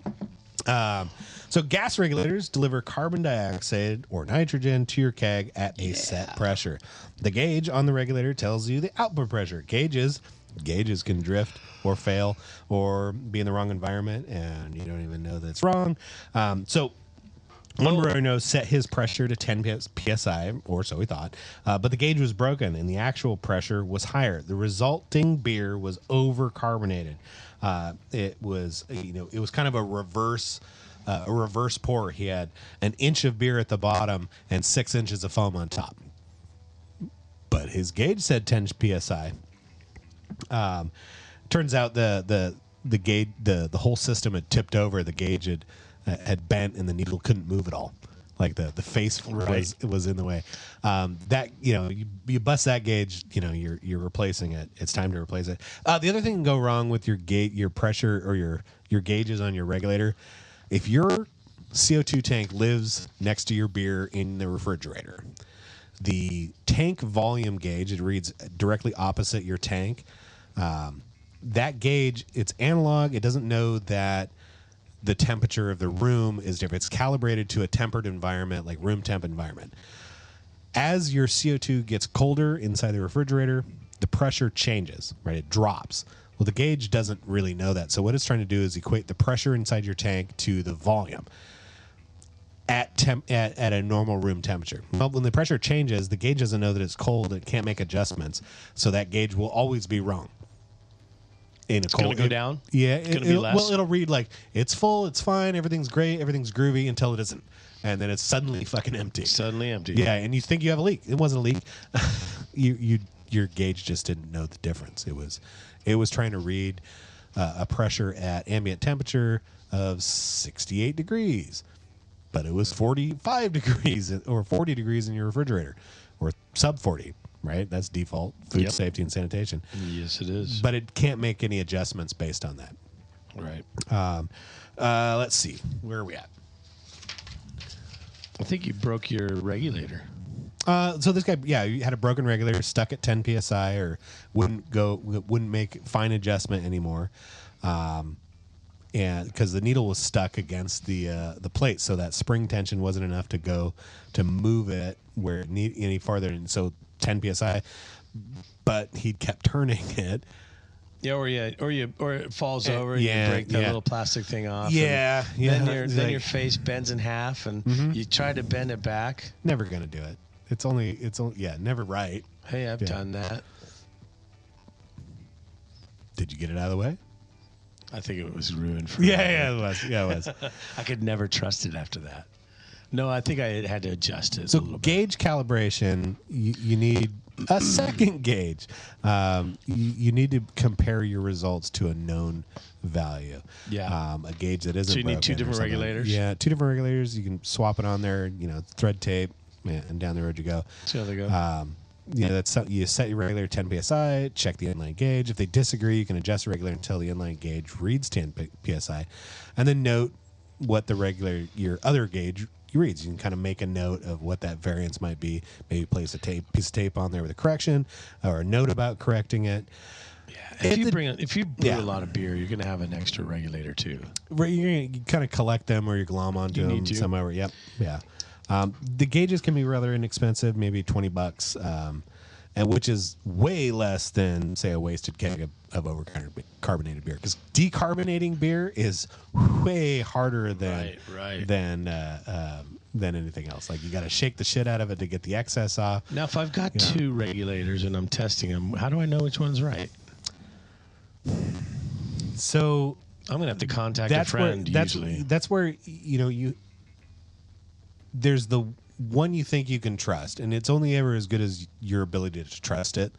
So gas regulators deliver carbon dioxide or nitrogen to your keg at a set pressure. The gauge on the regulator tells you the output pressure. Gauges can drift or fail or be in the wrong environment, and you don't even know that it's wrong. So one brewer set his pressure to 10 psi, or so he thought, but the gauge was broken, and the actual pressure was higher. The resulting beer was over-carbonated. It was kind of a reverse pour. He had an inch of beer at the bottom and 6 inches of foam on top. But his gauge said 10 psi. Turns out the gauge, the whole system had tipped over. The gauge had bent, and the needle couldn't move at all. Like the face was in the way. That you bust that gauge, you're replacing it. It's time to replace it. The other thing can go wrong with your pressure or your gauges on your regulator. If your CO2 tank lives next to your beer in the refrigerator, the tank volume gauge, it reads directly opposite your tank. That gauge, it's analog. It doesn't know that the temperature of the room is different. It's calibrated to a tempered environment, like room temp environment. As your CO2 gets colder inside the refrigerator, the pressure changes, right? It drops. Well, the gauge doesn't really know that. So what it's trying to do is equate the pressure inside your tank to the volume at a normal room temperature. Well, when the pressure changes, the gauge doesn't know that it's cold. It can't make adjustments. So that gauge will always be wrong. It's going to go down? Yeah. It's going to be less? Well, it'll read like, it's full, it's fine, everything's great, everything's groovy, until it isn't. And then it's suddenly fucking empty. Suddenly empty. Yeah, and you think you have a leak. It wasn't a leak. Your gauge just didn't know the difference. It was trying to read a pressure at ambient temperature of 68 degrees. But it was 45 degrees or 40 degrees in your refrigerator, or sub 40. Right? That's default food safety and sanitation. Yes, it is. But it can't make any adjustments based on that. Right. Let's see. Where are we at? I think you broke your regulator. So this guy, he had a broken regulator, stuck at 10 psi, or wouldn't make fine adjustment anymore, and because the needle was stuck against the plate, so that spring tension wasn't enough to move it where it need any farther, and so 10 psi, but he kept turning it. Yeah, or it falls over and you break that little plastic thing off. Yeah, Then your face bends in half, and you try to bend it back. Never gonna do it. It's only never right. Hey, I've done that. Did you get it out of the way? I think it was ruined for it was. Yeah, it was. I could never trust it after that. No, I think I had to adjust it. So gauge calibration, you need a second gauge. You need to compare your results to a known value. Yeah. A gauge that isn't. So you need two different regulators. Yeah, two different regulators. You can swap it on there. Thread tape. and down the road you go. See how they go. You set your regulator 10 psi, check the inline gauge. If they disagree, you can adjust the regulator until the inline gauge reads 10 psi, and then note what your other gauge reads. You can kind of make a note of what that variance might be. Maybe place a piece of tape on there with a correction or a note about correcting it. Yeah, if you brew a lot of beer, you're going to have an extra regulator too. Right, you kind of collect them or you glom onto them somewhere. Yep, yeah. The gauges can be rather inexpensive, maybe $20, and which is way less than, say, a wasted keg of overcarbonated beer. Because decarbonating beer is way harder than anything else. Like, you got to shake the shit out of it to get the excess off. Now, if I've got two regulators and I'm testing them, how do I know which one's right? So I'm gonna have to contact a friend. That's where there's the one you think you can trust, and it's only ever as good as your ability to trust it.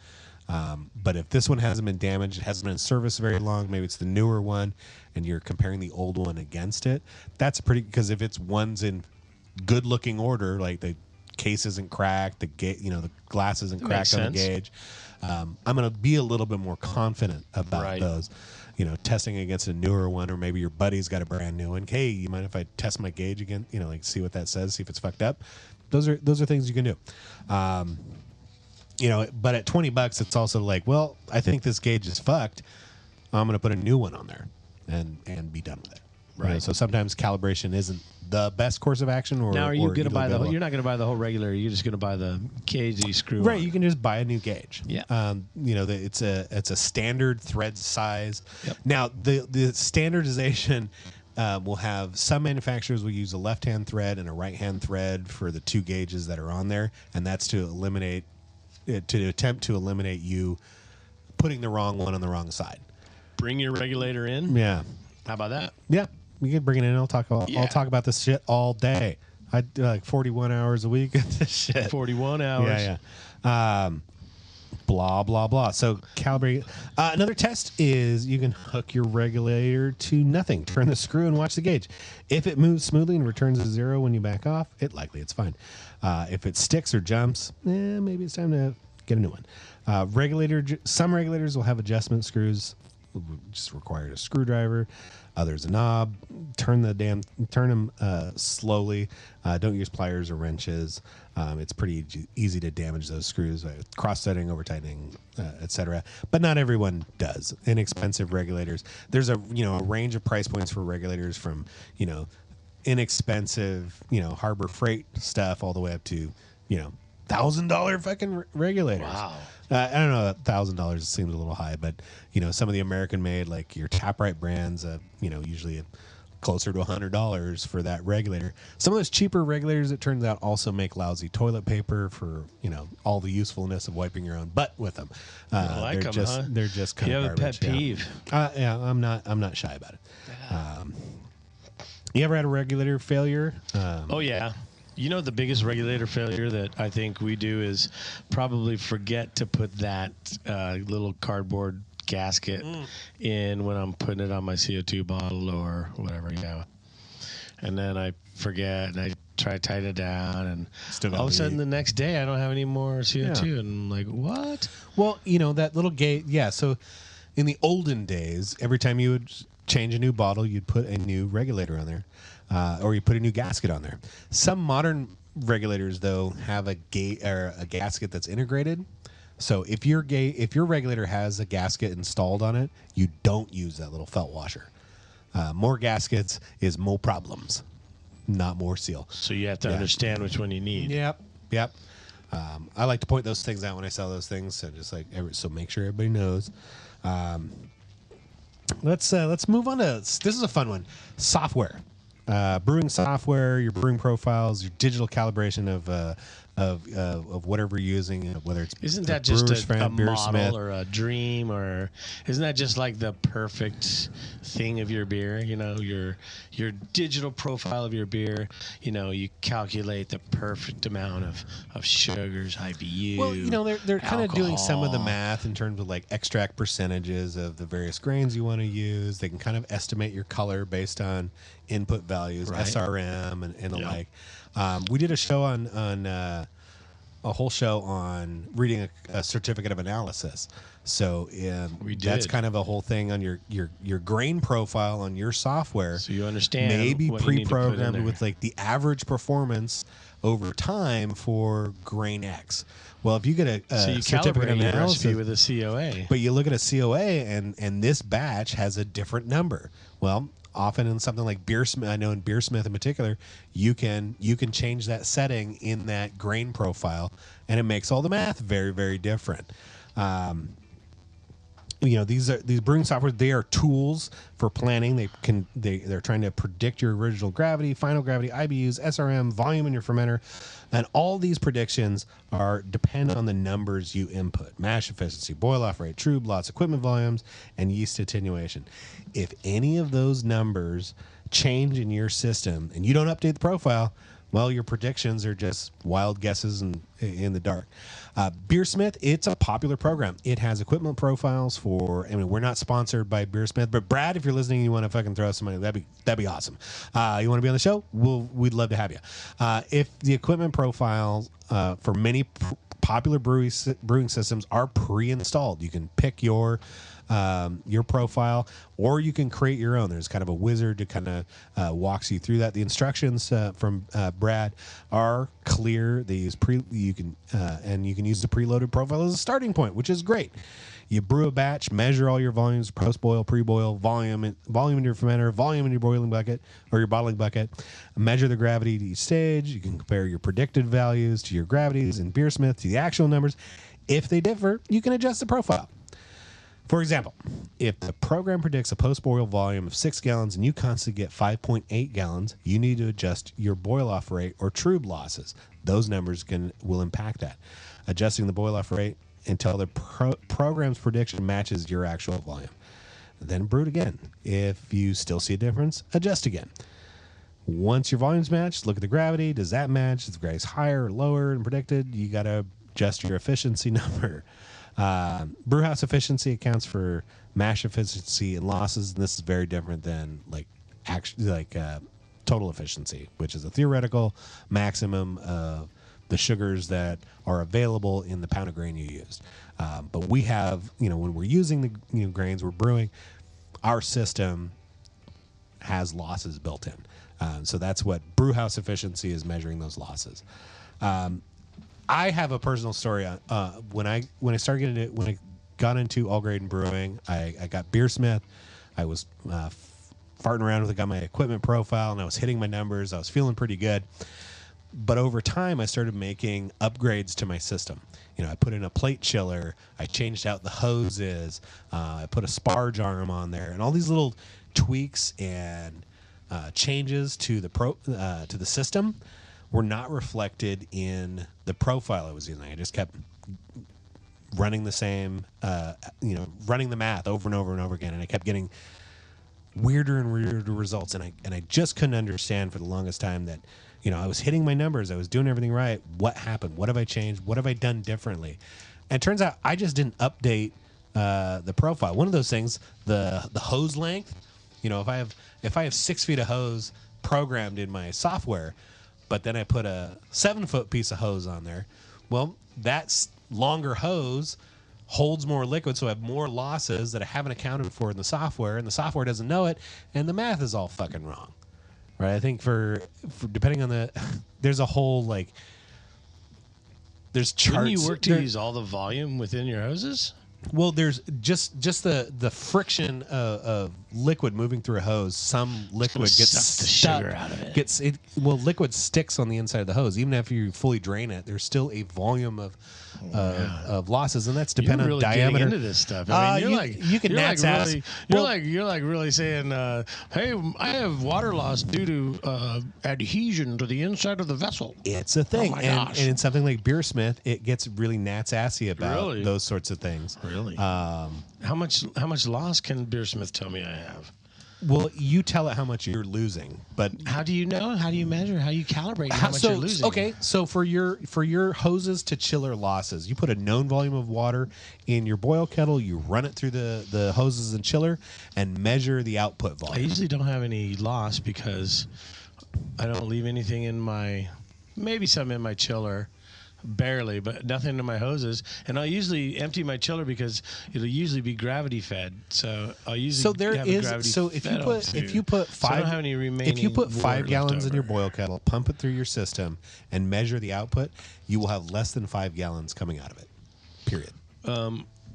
But if this one hasn't been damaged, it hasn't been in service very long, maybe it's the newer one, and you're comparing the old one against it, that's because if it's one's in good looking order, like the case isn't cracked, the glass isn't cracked on the gauge, I'm going to be a little bit more confident about those. Testing against a newer one, or maybe your buddy's got a brand new one. Hey, you mind if I test my gauge again? See what that says, see if it's fucked up. Those are things you can do. But at $20, it's also like, well, I think this gauge is fucked. I'm going to put a new one on there and be done with it. Right. So sometimes calibration isn't the best course of action. Now, are you going to buy you're not going to buy the whole regulator. You're just going to buy the gauge that you screw Right. on. You can just buy a new gauge. Yeah. It's a standard thread size. Yep. Now, the standardization will have some manufacturers will use a left-hand thread and a right-hand thread for the two gauges that are on there, and that's to attempt to eliminate you putting the wrong one on the wrong side. Bring your regulator in. Yeah. How about that? Yeah. We can bring it in. I'll talk about this shit all day. I do like 41 hours a week of this shit. 41 hours. Yeah. Blah, blah, blah. So calibrate. Another test is you can hook your regulator to nothing. Turn the screw and watch the gauge. If it moves smoothly and returns to zero when you back off, it's fine. If it sticks or jumps, maybe it's time to get a new one. Some regulators will have adjustment screws. Just require a screwdriver. Others a knob. Turn them slowly. Don't use pliers or wrenches. It's pretty easy to damage those screws, cross-setting, over-tightening, etc. But not everyone does. Inexpensive regulators. There's a range of price points for regulators from inexpensive Harbor Freight stuff all the way up to $1,000 fucking regulators. Wow. I don't know. $1,000 seems a little high, but some of the American-made, like your Taprite brands, usually closer to $100 for that regulator. Some of those cheaper regulators, it turns out, also make lousy toilet paper for all the usefulness of wiping your own butt with them. They're just kind of garbage. You have a pet peeve. Yeah, I'm not shy about it. You ever had a regulator failure? Oh yeah. The biggest regulator failure that I think we do is probably forget to put that little cardboard gasket in when I'm putting it on my CO2 bottle or whatever, And then I forget and I try to tighten it down, and all of a sudden the next day I don't have any more CO2, and I'm like, what? Well, that little gate, So in the olden days, every time you would change a new bottle, you'd put a new regulator on there. Or you put a new gasket on there. Some modern regulators, though, have a gate or a gasket that's integrated. So if your regulator has a gasket installed on it, you don't use that little felt washer. More gaskets is more problems, not more seal. So you have to understand which one you need. Yep. I like to point those things out when I sell those things, so just so make sure everybody knows. Let's move on to this is a fun one. Software. Brewing software, your brewing profiles, your digital calibration of whatever you're using, whether it's isn't that just a model or a dream, or isn't that just like the perfect thing of your beer? You know, your digital profile of your beer. You know, you calculate the perfect amount of sugars, IBU. Well, you know, they're kind of doing some of the math in terms of like extract percentages of the various grains you want to use. They can kind of estimate your color based on input values, right. SRM, and the like. We did a show on a whole show on reading a certificate of analysis. So that's kind of a whole thing on your grain profile on your software. So you understand maybe pre-programmed with like the average performance over time for grain X. Well, if you get a so you certificate of analysis recipe with a COA, but you look at a COA and this batch has a different number. Well, often in something like Beersmith, I know in Beersmith in particular, you can change that setting in that grain profile, and it makes all the math very, very different. You know, these brewing software, they are tools for planning. They're trying to predict your original gravity, final gravity, IBUs, SRM, volume in your fermenter, and all these predictions depend on the numbers you input: mash efficiency, boil off rate, true lots, equipment volumes, and yeast attenuation. If any of those numbers change in your system and you don't update the profile, well, your predictions are just wild guesses in the dark. Beersmith, it's a popular program. It has equipment profiles for. I mean, we're not sponsored by Beersmith, but Brad, if you're listening, and you want to fucking throw us some money, that'd be awesome. You want to be on the show? We'd love to have you. If the equipment profiles for many popular brewing systems are pre-installed, you can pick your profile, or you can create your own. There's kind of a wizard to kind of walks you through that. The instructions from Brad are clear. They use you can use the preloaded profile as a starting point, which is great. You brew a batch, measure all your volumes, post-boil, pre-boil, volume in your fermenter, volume in your boiling bucket or your bottling bucket, measure the gravity to each stage. You can compare your predicted values to your gravities in Beersmith to the actual numbers. If they differ, you can adjust the profile. For example, if the program predicts a post-boil volume of 6 gallons and you constantly get 5.8 gallons, you need to adjust your boil-off rate or trub losses. Those numbers will impact that. Adjusting the boil-off rate until the program's prediction matches your actual volume. Then brew it again. If you still see a difference, adjust again. Once your volumes match, look at the gravity. Does that match? Is the gravity higher or lower than predicted? You got to adjust your efficiency number. Brewhouse efficiency accounts for mash efficiency and losses, and this is very different than total efficiency, which is a theoretical maximum of the sugars that are available in the pound of grain you used. But we have, when we're using the grains we're brewing, our system has losses built in. So that's what brewhouse efficiency is, measuring those losses. I have a personal story. When I got into all grain brewing, I got Beersmith. I was farting around with it, got my equipment profile, and I was hitting my numbers. I was feeling pretty good. But over time, I started making upgrades to my system. I put in a plate chiller. I changed out the hoses. I put a sparge arm on there, and all these little tweaks and changes to the system were not reflected in the profile I was using. I just kept running the same, running the math over and over and over again, and I kept getting weirder and weirder results. And I just couldn't understand for the longest time that, I was hitting my numbers, I was doing everything right. What happened? What have I changed? What have I done differently? And it turns out I just didn't update the profile. One of those things, the hose length. If I have 6 feet of hose programmed in my software, but then I put a 7-foot piece of hose on there, well, that longer hose holds more liquid, so I have more losses that I haven't accounted for in the software, and the software doesn't know it, and the math is all fucking wrong. Right? I think for depending on there's a whole there's charts. Wouldn't you work to use all the volume within your hoses? Well, there's just the friction of liquid moving through a hose. Some liquid gets suck the stuck. sugar out of it. Liquid sticks on the inside of the hose. Even after you fully drain it, there's still a volume of losses, and that's dependent really on diameter. Getting into this stuff. I mean, you can gnat's ass. You're like really saying, "Hey, I have water loss due to adhesion to the inside of the vessel." It's a thing, Oh my and gosh. in something like Beersmith, it gets really gnat's assy about Really? those sorts of things. Really? How much loss can Beersmith tell me I have? Well, you tell it how much you're losing, but How do you know? How do you measure? How do you calibrate how much you're losing? Okay, so for your hoses to chiller losses, you put a known volume of water in your boil kettle, you run it through the hoses and chiller, and measure the output I volume. usually don't have any loss because I don't leave anything in maybe some in my chiller. Barely, but nothing in my hoses. And I'll usually empty my chiller because it'll usually be gravity fed. So I'll usually have a gravity fed if you put so I don't have any remaining if you put 5 water gallons left in your over. boil kettle, pump it through your system, and measure the output, you will have less than 5 gallons coming out of it. Period.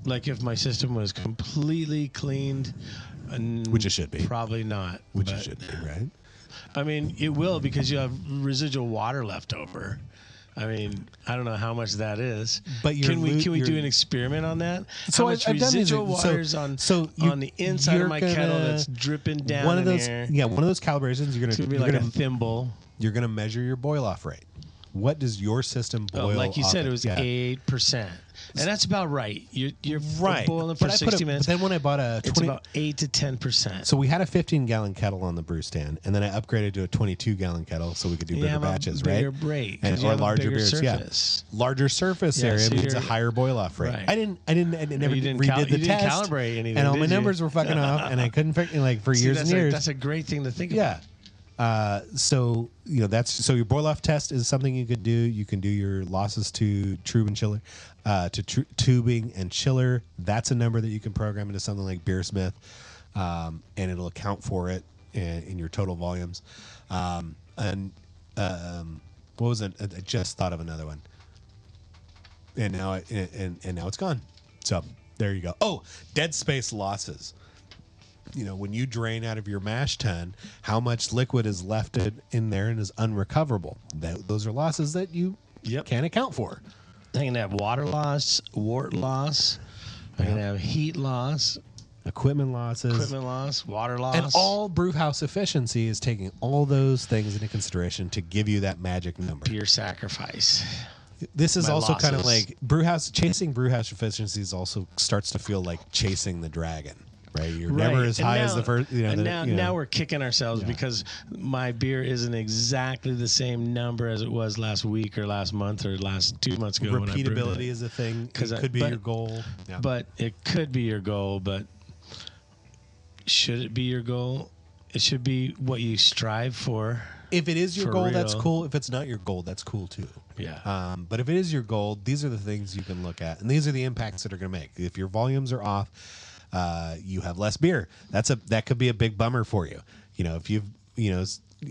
Like if my system was completely cleaned, Which it should be. Probably not. Which but, it should be, right? I mean, it will because you have residual water left over. I mean, I don't know how much that is. But can we do an experiment on that? So how much I've done residual these- water is on the inside of my kettle that's dripping down one of those, there? Yeah, one of those calibrations. It's gonna be like a thimble. You're gonna measure your boil off rate. What does your system boil? Like you off said, at? it was 8%, and that's about right. You're right. boiling for But 60 minutes. But then when I bought a 20, it's about 8 to 10%. so we had a 15-gallon kettle on the brew stand, and then I upgraded to a 22-gallon kettle so we could do bigger batches, bigger right? Rate, And you or have a larger bigger beers, surface. yeah. Larger surface Yeah, area so means a you're- higher boil off rate. Right. I never You didn't redid the you test. didn't calibrate anything, and all my did you? numbers were fucking off, and I couldn't figure for years and years. That's a great thing to think about. Yeah. So your boil off test is something you could do. You can do your losses to tube and chiller, tubing and chiller. That's a number that you can program into something like Beersmith, and it'll account for it in your total volumes. What was it? I just thought of another one, and now now it's gone. So there you go. Oh, dead space losses. When you drain out of your mash tun, how much liquid is left in there and is unrecoverable? Those are losses that you can't account for. I can have water loss, wart loss. I can have heat loss, Equipment losses. water loss. And all brewhouse efficiency is taking all those things into consideration to give you that magic number. Pure sacrifice. This is My also kind of losses. like chasing brewhouse efficiencies also starts to feel like chasing the dragon. Right, you're never as high as the first. Now we're kicking ourselves because my beer isn't exactly the same number as it was last week or last month or last 2 months ago. when I brewed Repeatability it. is a thing. It could be your goal. Yeah. But it could be your goal. But should it be your goal? It should be what you strive for. If it is your For goal, real. that's cool. If it's not your goal, that's cool too. Yeah. But if it is your goal, these are the things you can look at, and these are the impacts that are going to make. If your volumes are off, you have less beer. That could be a big bummer for you. If you've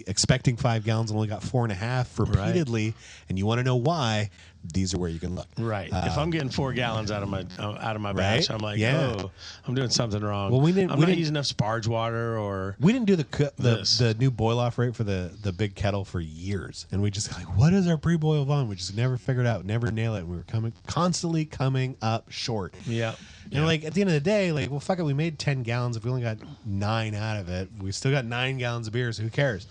expecting 5 gallons and only got 4.5 repeatedly, and you want to know why, these are where you can look. Right. If I'm getting 4 gallons out of my batch, I'm like, oh, I'm doing something wrong. Well, I'm not using enough sparge water, or we didn't do the new boil off rate for the big kettle for years, and we just like, what is our pre-boil volume? We just never figured out, never nail it. We were constantly coming up short. Yeah. And like at the end of the day, like, well, fuck it, we made 10 gallons. If we only got 9 out of it, we still got 9 gallons of beer. So who cares?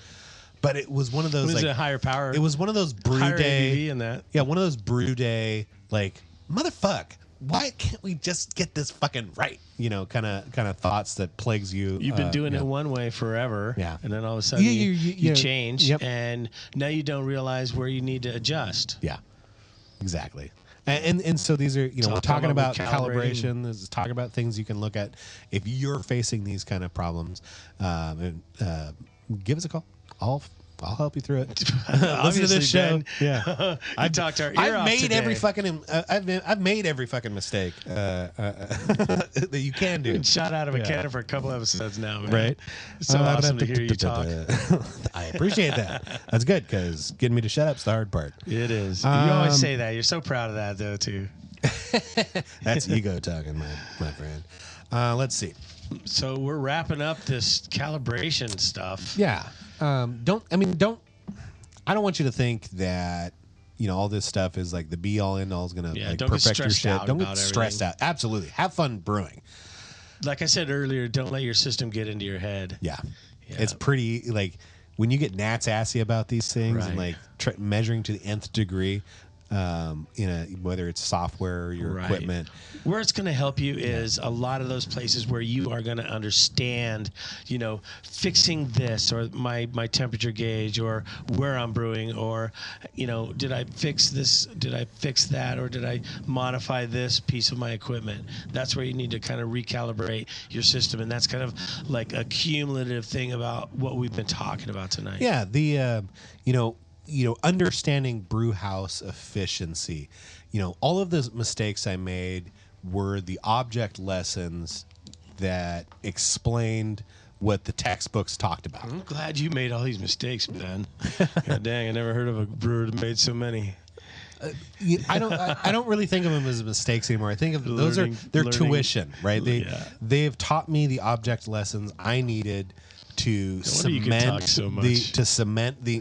But it was one of those. What is it, higher power? It was one of those brew higher day. ABV in that. Yeah, one of those brew day. Like, motherfuck, why can't we just get this fucking right? Kind of thoughts that plagues you. You've been doing it one way forever. Yeah. And then all of a sudden you change, Yep. and now you don't realize where you need to adjust. Yeah, exactly. And so these are, we're talking about calibration. This is talking about things you can look at if you're facing these kind of problems. Give us a call. I'll help you through it. Listen to this show. Ben, Yeah, I've talked our ear off today. I've made every fucking mistake that you can do. Been shot out of a cannon for a couple episodes now, man. Right. It's so awesome to hear you talk. I appreciate that. That's good because getting me to shut up's the hard part. It is. You always say that. You're so proud of that, though, too. That's ego talking, my friend. Let's see. So we're wrapping up this calibration stuff. Yeah. I don't want you to think that, all this stuff is like the be all end all is going to perfect your shit. Don't get stressed out. Absolutely. Have fun brewing. Like I said earlier, don't let your system get into your head. Yeah. It's pretty, like, when you get gnat's assy about these things and like measuring to the nth degree, whether it's software or your equipment. Where it's going to help you is a lot of those places where you are going to understand, fixing this or my temperature gauge or where I'm brewing or, did I fix this? Did I fix that? Or did I modify this piece of my equipment? That's where you need to kind of recalibrate your system. And that's kind of like a cumulative thing about what we've been talking about tonight. Yeah. Understanding brew house efficiency. All of the mistakes I made were the object lessons that explained what the textbooks talked about. I'm glad you made all these mistakes, Ben. God dang, I never heard of a brewer that made so many. I don't really think of them as mistakes anymore. I think of those are their tuition, right? They've taught me the object lessons I needed to cement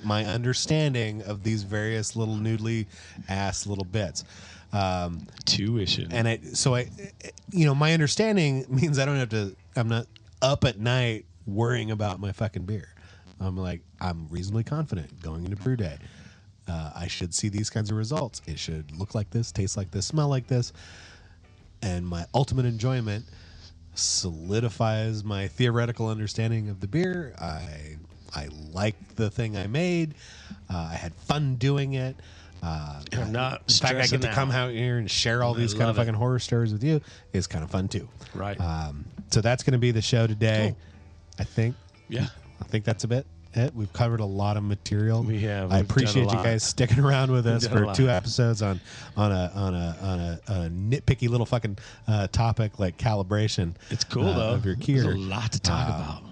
my understanding of these various little noodly ass little bits. Tuition. And my understanding means I'm not up at night worrying about my fucking beer. I'm reasonably confident going into brew day. I should see these kinds of results. It should look like this, taste like this, smell like this. And my ultimate enjoyment solidifies my theoretical understanding of the beer. I liked the thing I made. I had fun doing it. I'm not in fact, I get to come out here and share all these kind of fucking horror stories with you. It's kind of fun too. Right. So that's going to be the show today. Cool. I think. Yeah. I think that's a bit it. We've covered a lot of material. We have. I appreciate you guys sticking around with us for 2 episodes on a nitpicky little fucking topic like calibration. It's cool though. Of your gear. There's a lot to talk about.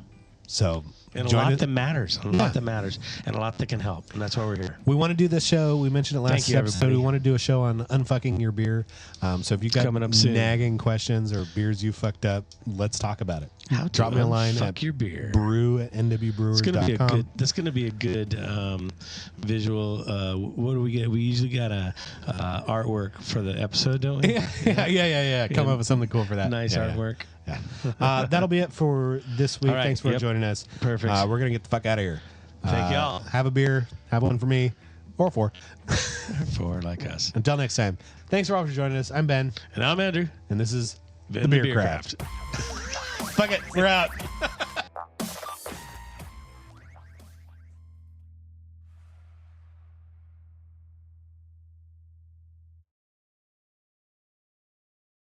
So. And a lot that matters. A lot that matters. And a lot that can help. And that's why we're here. We want to do this show. We mentioned it last episode. Everybody. We want to do a show on unfucking your beer. So if you got nagging questions or beers you fucked up, let's talk about it. Drop me a line at your beer. brew@nwbrewers.com. That's going to be a good visual. What do we get? We usually got a artwork for the episode, don't we? Yeah. Come up with something cool for that. Nice artwork. Yeah. That'll be it for this week. Right, Thanks for joining us. Perfect. We're going to get the fuck out of here. Thank y'all. Have a beer. Have one for me. Or 4. 4 like us. Until next time. Thanks for all for joining us. I'm Ben. And I'm Andrew. And this is The Beer Craft. Fuck it. We're out.